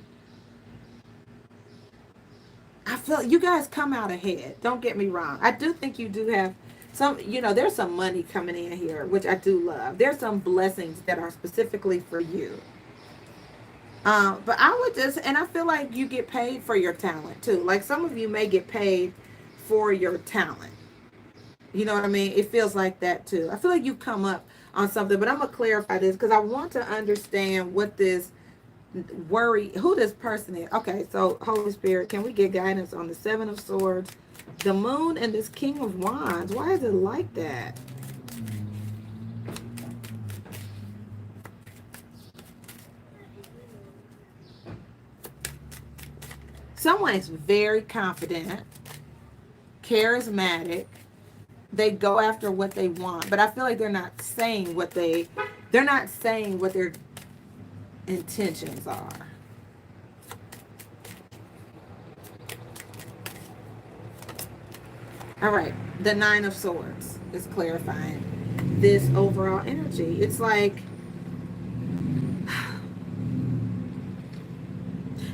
I feel you guys come out ahead. Don't get me wrong. I do think you do have some, there's some money coming in here, which I do love. There's some blessings that are specifically for you. But I would and I feel like you get paid for your talent too. Like some of you may get paid for your talent. You know what I mean? It feels like that too. I feel like you come up on something, but I'm going to clarify this because I want to understand what this worry, who this person is. Okay, so Holy Spirit, can we get guidance on the Seven of Swords, the Moon, and this King of Wands? Why is it like that? Someone is very confident, charismatic. They go after what they want, but I feel like they're not saying what their intentions are. All right, the Nine of Swords is clarifying this overall energy. It's like,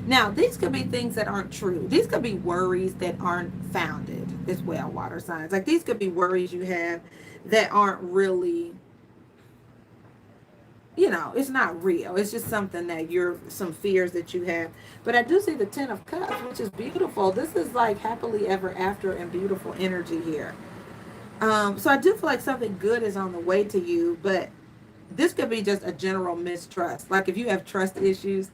now these could be things that aren't true. These could be worries that aren't founded as well, water signs. Like these could be worries you have that aren't really, it's not real. It's just something that some fears that you have. But I do see the Ten of Cups, which is beautiful. This is like happily ever after and beautiful energy here. So I do feel like something good is on the way to you, but this could be just a general mistrust. Like if you have trust issues,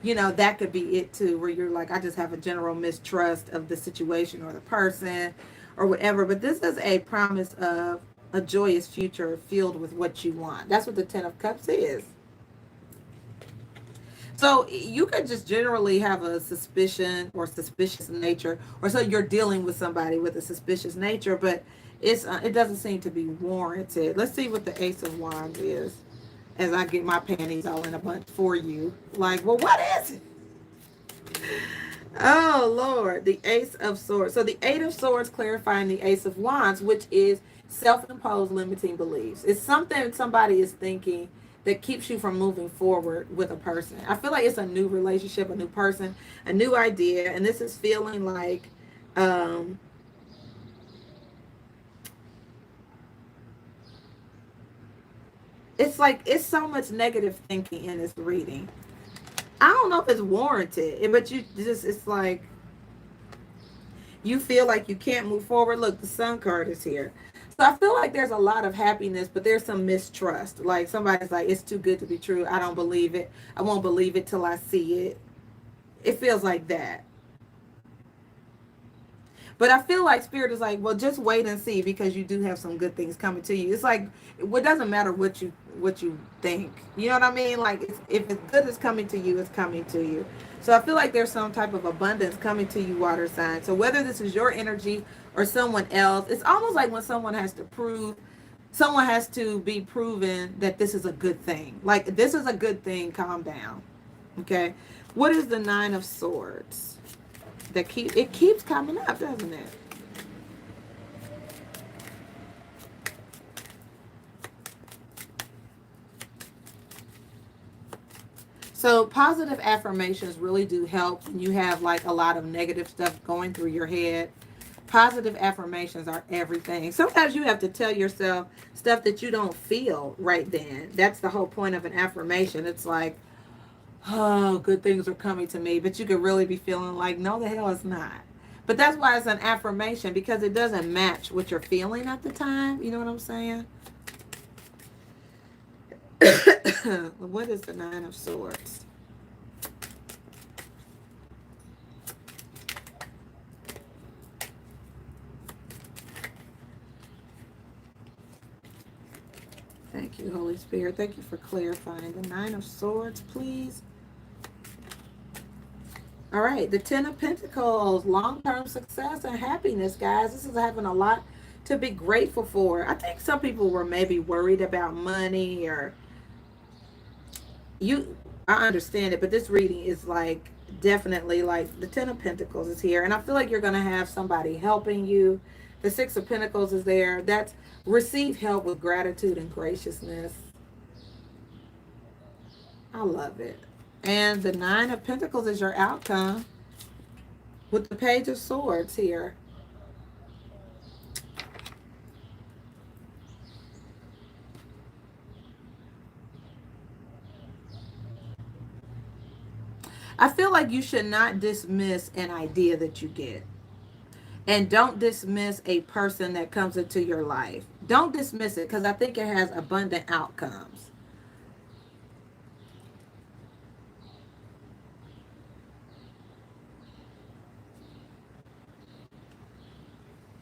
that could be it too, where you're like, I just have a general mistrust of the situation or the person or whatever. But this is a promise of a joyous future filled with what you want. That's what the Ten of Cups is. So you could just generally have a suspicion or suspicious nature, or so you're dealing with somebody with a suspicious nature, but it doesn't seem to be warranted. Let's see what the Ace of Wands is as I get my panties all in a bunch for you. Like, well, what is it? Oh, Lord, the Ace of Swords. So the Eight of Swords clarifying the Ace of Wands, which is self-imposed limiting beliefs. It's something somebody is thinking that keeps you from moving forward with a person. I feel like it's a new relationship, a new person, a new idea, and this is feeling like it's so much negative thinking in this reading. I don't know if it's warranted, but it's like you feel like you can't move forward. Look, the Sun card is here. So I feel like there's a lot of happiness, but there's some mistrust. Like somebody's like, it's too good to be true. I don't believe it. I won't believe it till I see it. It feels like that. But I feel like Spirit is like, well, just wait and see, because you do have some good things coming to you. It's like, it doesn't matter what you think. You know what I mean? Like, if it's good is coming to you, it's coming to you. So I feel like there's some type of abundance coming to you, water sign. So whether this is your energy or someone else, it's almost like when someone has to be proven that this is a good thing. Like, this is a good thing, calm down. Okay? What is the Nine of Swords? It keeps coming up, doesn't it? So positive affirmations really do help when you have like a lot of negative stuff going through your head. Positive affirmations are everything. Sometimes you have to tell yourself stuff that you don't feel right then. That's the whole point of an affirmation. It's like, oh, good things are coming to me, but you could really be feeling like, no, the hell it's not. But that's why it's an affirmation, because it doesn't match what you're feeling at the time. You know what I'm saying? What is the Nine of Swords? Thank you, Holy Spirit. Thank you for clarifying. The Nine of Swords, please. All right, the Ten of Pentacles, long-term success and happiness, guys. This is having a lot to be grateful for. I think some people were maybe worried about money, or I understand it, but this reading is like definitely like the Ten of Pentacles is here, and I feel like you're going to have somebody helping you. The Six of Pentacles is there. That's receive help with gratitude and graciousness. I love it. And the Nine of Pentacles is your outcome with the Page of Swords here. I feel like you should not dismiss an idea that you get. And don't dismiss a person that comes into your life. Don't dismiss it, because I think it has abundant outcomes.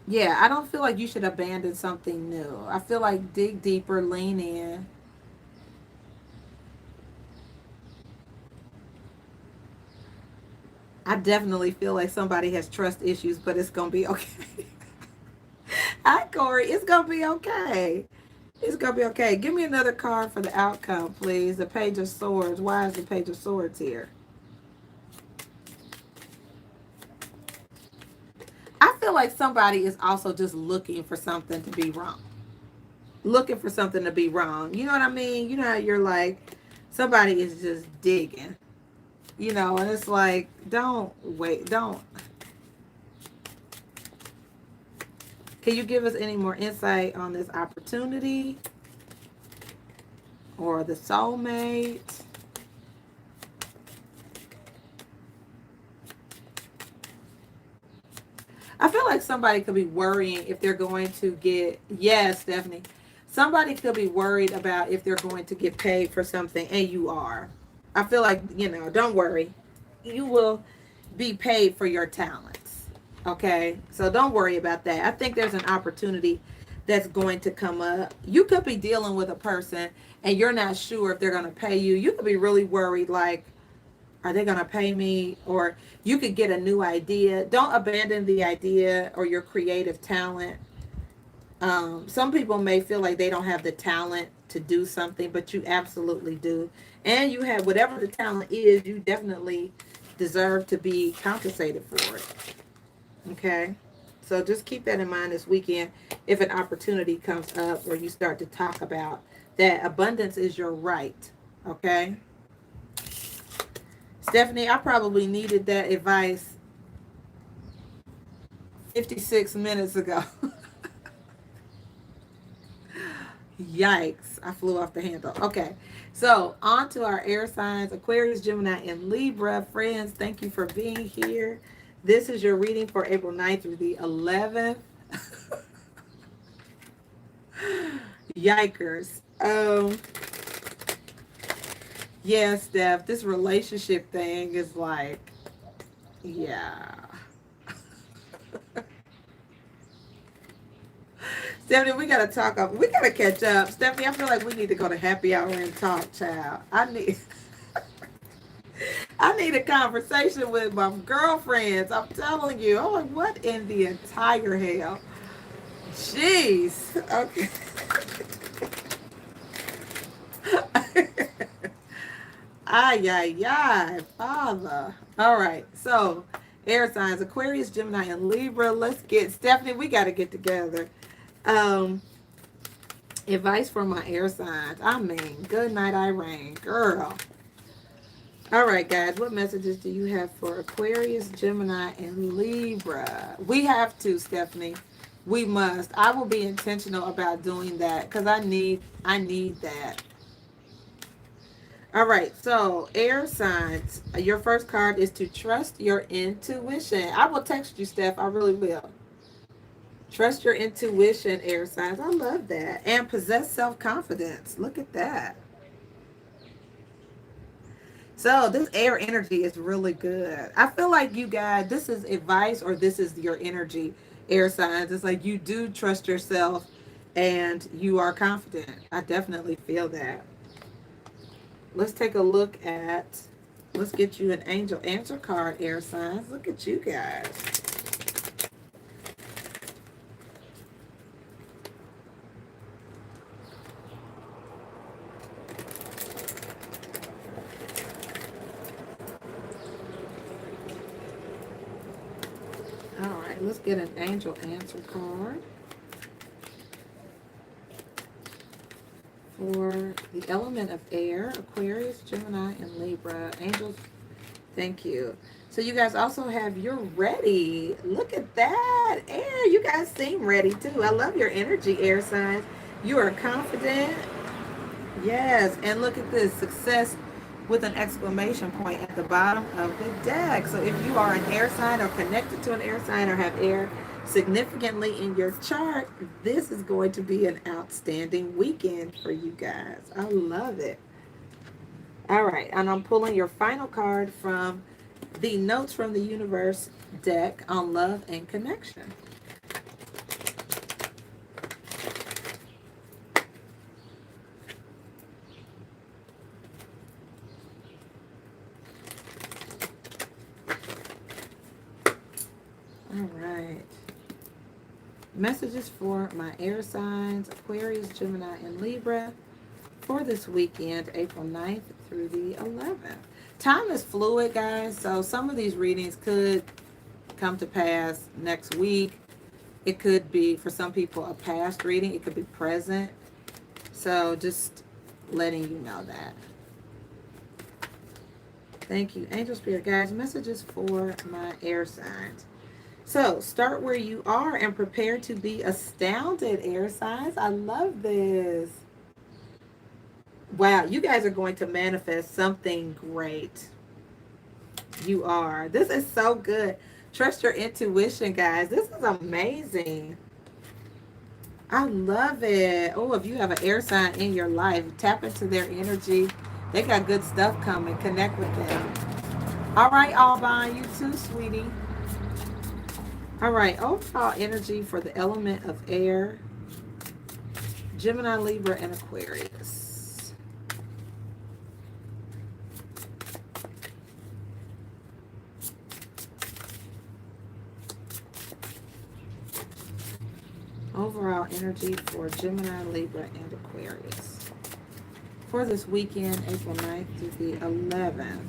Yeah, I don't feel like you should abandon something new. I feel like dig deeper, lean in. I definitely feel like somebody has trust issues, but it's going to be okay. Hi, Corey. It's going to be okay. It's going to be okay. Give me another card for the outcome, please. The Page of Swords. Why is the Page of Swords here? I feel like somebody is also just looking for something to be wrong. Looking for something to be wrong. You know what I mean? You know how you're like, somebody is just digging. You know, and it's like, don't wait. Don't. Can you give us any more insight on this opportunity? Or the soulmate? I feel like somebody could be worrying if they're going to get, yes, Stephanie. Somebody could be worried about if they're going to get paid for something, and you are. I feel like, you know, don't worry. You will be paid for your talents. Okay? So don't worry about that. I think there's an opportunity that's going to come up. You could be dealing with a person and you're not sure if they're going to pay you. You could be really worried, like, are they going to pay me? Or you could get a new idea. Don't abandon the idea or your creative talent. Some people may feel like they don't have the talent to do something, but you absolutely do. And you have whatever the talent is, you definitely deserve to be compensated for it. Okay? So just keep that in mind this weekend if an opportunity comes up where you start to talk about that abundance is your right. Okay? Stephanie, I probably needed that advice 56 minutes ago. Yikes. I flew off the handle. Okay. So on to our air signs, Aquarius, Gemini, and Libra. Friends, thank you for being here. This is your reading for April 9th through the 11th. Yikers. Yeah, Steph, this relationship thing is like, yeah. Stephanie, we gotta talk up. We gotta catch up. Stephanie, I feel like we need to go to happy hour and talk, child. I need a conversation with my girlfriends. I'm telling you. I'm like, what in the entire hell? Jeez. Okay. Ay, ay, ay, Father. All right. So, air signs, Aquarius, Gemini, and Libra. Let's get, Stephanie, we got to get together. Advice for my air signs. I mean, good night, Irene. Girl. All right, guys. What messages do you have for Aquarius, Gemini, and Libra? We have to, Stephanie. We must. I will be intentional about doing that because I need that. All right, so air signs. Your first card is to trust your intuition. I will text you, Steph. I really will. Trust your intuition, air signs. I love that. And possess self-confidence. Look at that. So this air energy is really good. I feel like you guys, this is advice or this is your energy, air signs. It's like you do trust yourself and you are confident. I definitely feel that. Let's take a look at, let's get you an angel answer card, air signs. Look at you guys. All right, let's get an angel answer card for the element of air, Aquarius, Gemini, and Libra. Angels, thank you. So you guys also have, you're ready. Look at that. Air, you guys seem ready too. I love your energy, air signs. You are confident. Yes, and look at this, success with an exclamation point at the bottom of the deck. So if you are an air sign or connected to an air sign or have air significantly in your chart, this is going to be an outstanding weekend for you guys. I love it. All right, and I'm pulling your final card from the Notes from the Universe deck on love and connection. Messages for my air signs, Aquarius, Gemini, and Libra for this weekend, April 9th through the 11th. Time is fluid, guys, so some of these readings could come to pass next week. It could be, for some people, a past reading. It could be present. So just letting you know that. Thank you, Angel Spirit Guides. Messages for my air signs. So start where you are and prepare to be astounded, air signs. I love this. Wow, you guys are going to manifest something great. You are. This is so good. Trust your intuition, guys. This is amazing. I love it. Oh, if you have an air sign in your life, tap into their energy. They got good stuff coming. Connect with them. All right, Alban, you too, sweetie. All right, overall energy for the element of air, Gemini, Libra, and Aquarius. Overall energy for Gemini, Libra, and Aquarius for this weekend, April 9th through the 11th.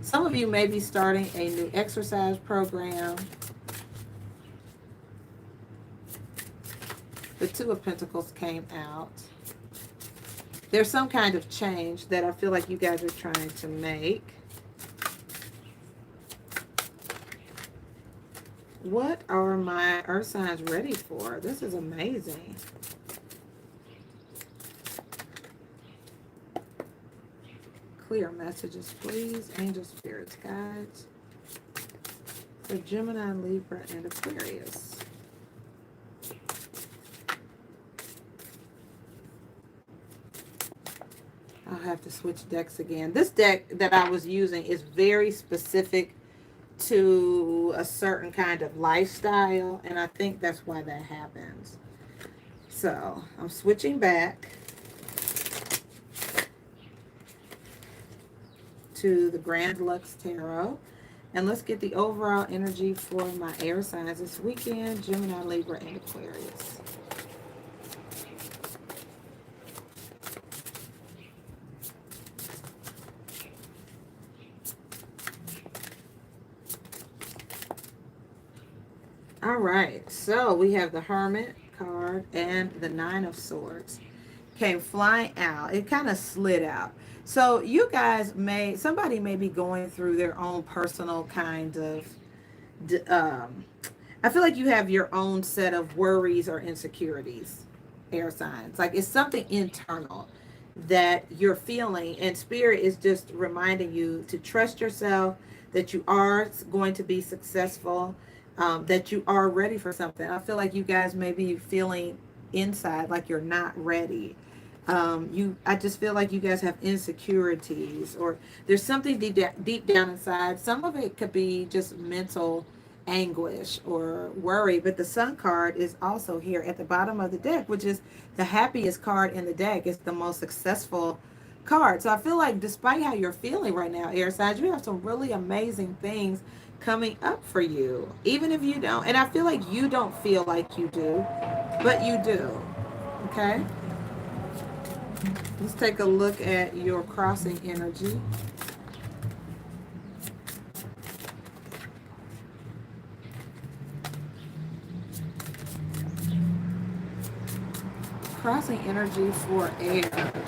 Some of you may be starting a new exercise program. The Two of Pentacles came out. There's some kind of change that I feel like you guys are trying to make. What are my earth signs ready for? This is amazing. Clear messages, please. Angel, spirits, guides. For Gemini, Libra, and Aquarius. I'll have to switch decks again. This deck that I was using is very specific to a certain kind of lifestyle, and I think that's why that happens. So I'm switching back to the Grand Lux Tarot, and let's get the overall energy for my air signs this weekend, Gemini, Libra, and Aquarius. All right, so we have the Hermit card and the Nine of Swords came flying out. It kind of slid out. So you guys somebody may be going through their own personal kind of, I feel like you have your own set of worries or insecurities, air signs. Like it's something internal that you're feeling, and Spirit is just reminding you to trust yourself, that you are going to be successful. That you are ready for something. I feel like you guys may be feeling inside like you're not ready. I just feel like you guys have insecurities, or there's something deep down inside. Some of it could be just mental anguish or worry, but the Sun card is also here at the bottom of the deck, which is the happiest card in the deck. It's the most successful card. So I feel like despite how you're feeling right now, air signs, you have some really amazing things coming up for you, even if you don't. And I feel like you don't feel like you do, but you do. Okay, let's take a look at your crossing energy. Crossing energy for air,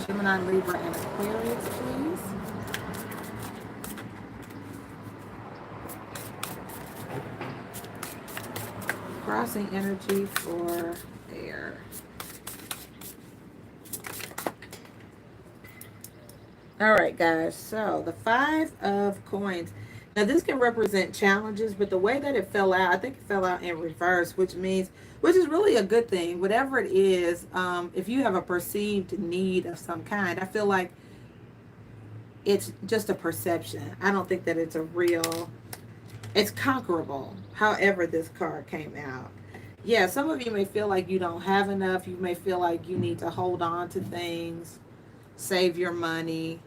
Gemini, Libra, and Aquarius, please. Crossing energy for air. All right, guys. So the Five of Coins. Now this can represent challenges, but the way that it fell out, I think it fell out in reverse, which is really a good thing. Whatever it is, if you have a perceived need of some kind, I feel like it's just a perception. I don't think that it's it's conquerable. However this card came out. Yeah, some of you may feel like you don't have enough. You may feel like you need to hold on to things, save your money,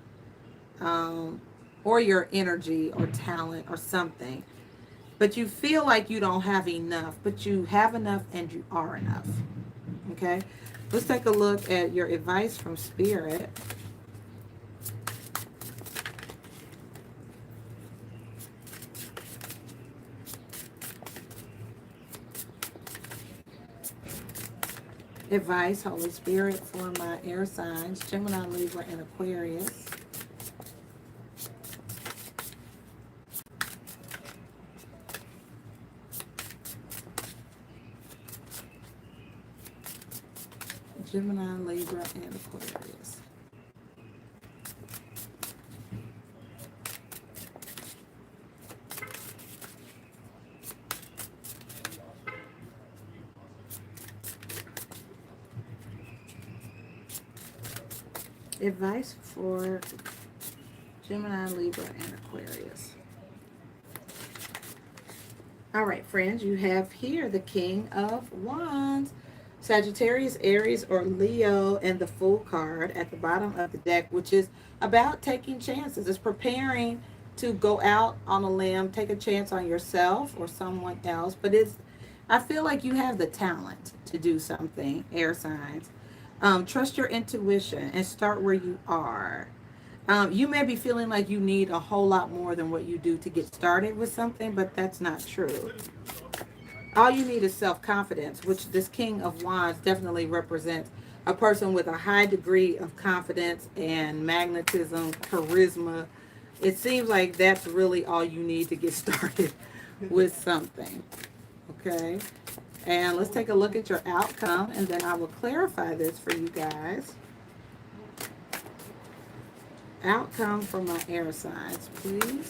or your energy or talent or something. but you feel like you don't have enough, but you have enough and you are enough. Okay, let's take a look at your advice from Spirit. Advice, Holy Spirit, for my air signs, Gemini, Libra, and Aquarius. Gemini, Libra, and Aquarius. Advice for Gemini, Libra, and Aquarius. All right, friends, you have here the King of Wands, Sagittarius, Aries, or Leo, and the Fool card at the bottom of the deck, which is about taking chances. It's preparing to go out on a limb, take a chance on yourself or someone else. But I feel like you have the talent to do something, air signs. Trust your intuition and start where you are. You may be feeling like you need a whole lot more than what you do to get started with something, but that's not true. All you need is self-confidence, which this King of Wands definitely represents a person with a high degree of confidence and magnetism, charisma. It seems like that's really all you need to get started with something. Okay? And let's take a look at your outcome, and then I will clarify this for you guys. Outcome for my air signs, please.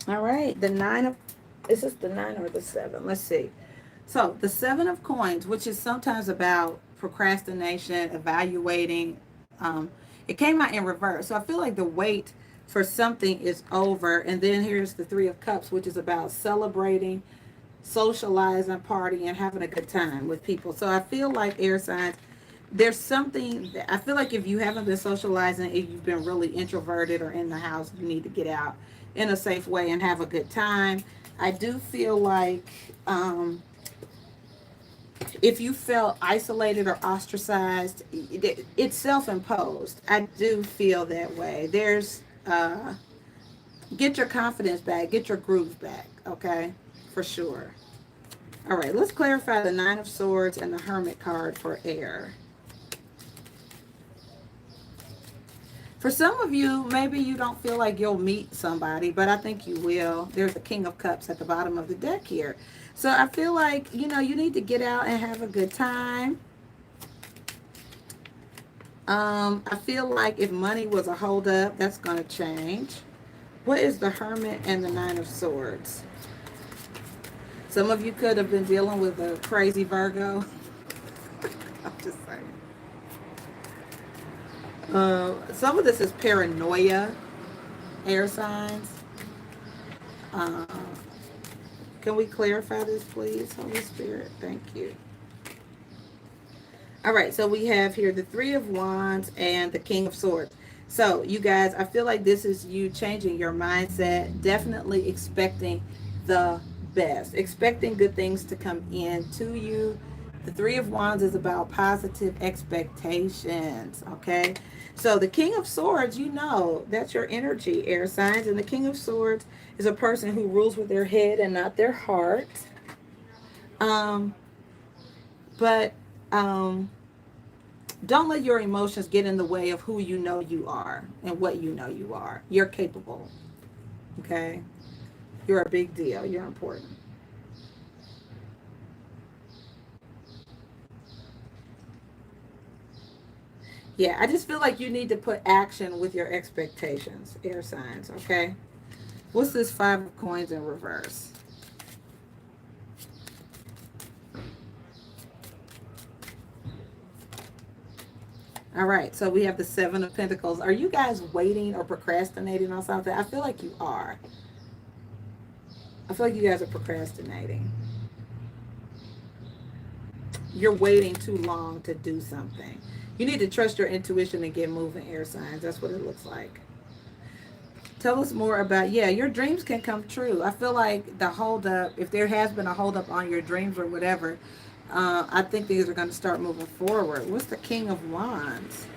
All right, the 9 of, is this the 9 or the 7? Let's see. So the 7 of coins, which is sometimes about procrastination, evaluating. It came out in reverse. So I feel like the wait for something is over. And then here's the 3 of cups, which is about celebrating, socializing, partying, having a good time with people. So I feel like air signs, there's something that I feel like if you haven't been socializing, if you've been really introverted or in the house, you need to get out in a safe way and have a good time. I do feel like if you felt isolated or ostracized, it's self-imposed. I do feel that way. There's get your confidence back, get your groove back, okay? For sure. All right, let's clarify the 9 of Swords and the Hermit card for air. For some of you, maybe you don't feel like you'll meet somebody, but I think you will. There's a King of Cups at the bottom of the deck here. So I feel like, you know, you need to get out and have a good time. I feel like if money was a holdup, that's going to change. What is the Hermit and the 9 of Swords? Some of you could have been dealing with a crazy Virgo. I'm just saying. Some of this is paranoia, air signs. Can we clarify this, please, Holy Spirit? Thank you. All right, so we have here the 3 of Wands and the King of Swords. So, you guys, I feel like this is you changing your mindset, definitely expecting the best, expecting good things to come in to you. The 3 of Wands is about positive expectations, okay? So the King of Swords, you know, that's your energy, air signs. And the King of Swords is a person who rules with their head and not their heart. Don't let your emotions get in the way of who you know you are and what you know you are. You're capable, okay? You're a big deal. You're important. Yeah, I just feel like you need to put action with your expectations, air signs, okay? What's this 5 of coins in reverse? All right, so we have the 7 of Pentacles. Are you guys waiting or procrastinating on something? I feel like you are. I feel like you guys are procrastinating. you're waiting too long to do something. You need to trust your intuition and get moving, air signs. That's what it looks like. Tell us more about, yeah, your dreams can come true. I feel like the holdup, if there has been a holdup on your dreams or whatever, I think things are going to start moving forward. What's the King of Wands?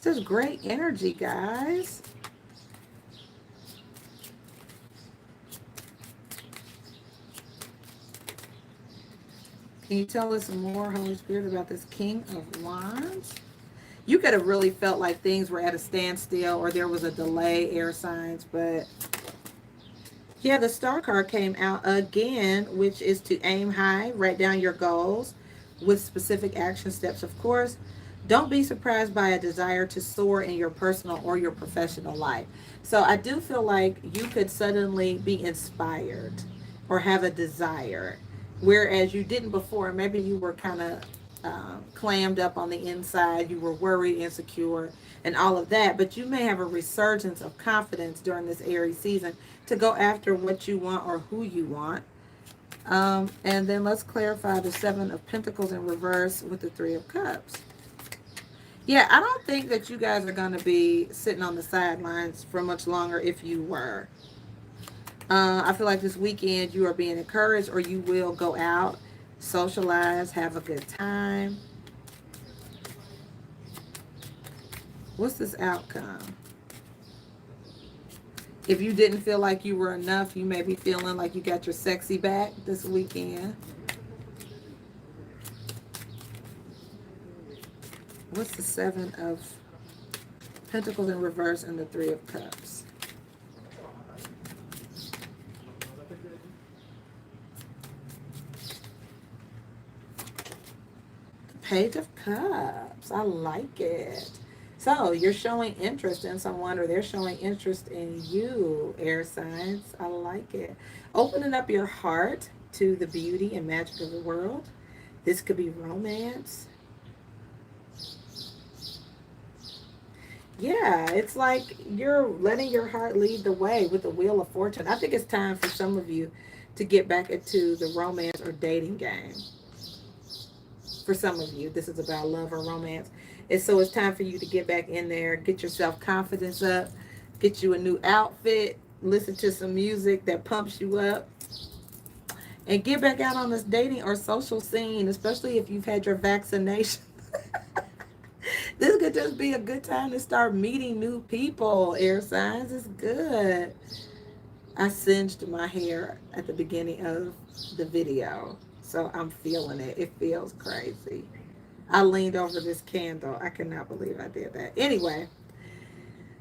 This is great energy, guys. Can you tell us more, Holy Spirit, about this King of Wands? You could have really felt like things were at a standstill or there was a delay, air signs, but yeah, the Star card came out again, which is to aim high, write down your goals with specific action steps, of course. Don't be surprised by a desire to soar in your personal or your professional life. So I do feel like you could suddenly be inspired or have a desire, whereas you didn't before. Maybe you were kind of clammed up on the inside, you were worried, insecure, and all of that. But you may have a resurgence of confidence during this Aries season to go after what you want or who you want. And then let's clarify the Seven of Pentacles in reverse with the Three of Cups. Yeah, I don't think that you guys are going to be sitting on the sidelines for much longer if you were. I feel like this weekend you are being encouraged, or you will go out, socialize, have a good time. What's this outcome? If you didn't feel like you were enough, you may be feeling like you got your sexy back this weekend. What's the Seven of Pentacles in reverse and the Three of Cups? The Page of Cups. I like it. So you're showing interest in someone, or they're showing interest in you, air signs. I like it. Opening up your heart to the beauty and magic of the world. This could be romance. Yeah, it's like you're letting your heart lead the way with the Wheel of Fortune. I think it's time for some of you to get back into the romance or dating game. For some of you, this is about love or romance. And so it's time for you to get back in there, get your self-confidence up, get you a new outfit, listen to some music that pumps you up, and get back out on this dating or social scene, especially if you've had your vaccination. This could just be a good time to start meeting new people, air signs. It's good. I singed my hair at the beginning of the video, so I'm feeling it. It feels crazy. I leaned over this candle. I cannot believe I did that. Anyway,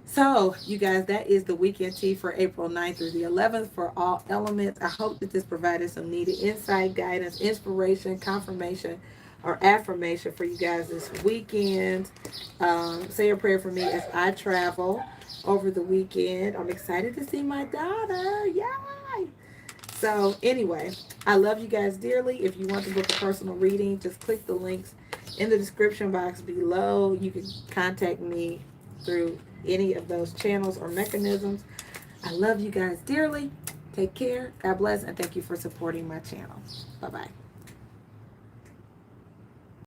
so you guys, that is the weekend tea for April 9th through the 11th for all elements. I hope that this provided some needed insight, guidance, inspiration, confirmation, or affirmation for you guys this weekend. Say a prayer for me as I travel over the weekend. I'm excited to see my daughter. Yay! So anyway, I love you guys dearly. If you want to book a personal reading, just click the links in the description box below. You can contact me through any of those channels or mechanisms. I love you guys dearly. Take care. God bless, and thank you for supporting my channel. Bye-bye.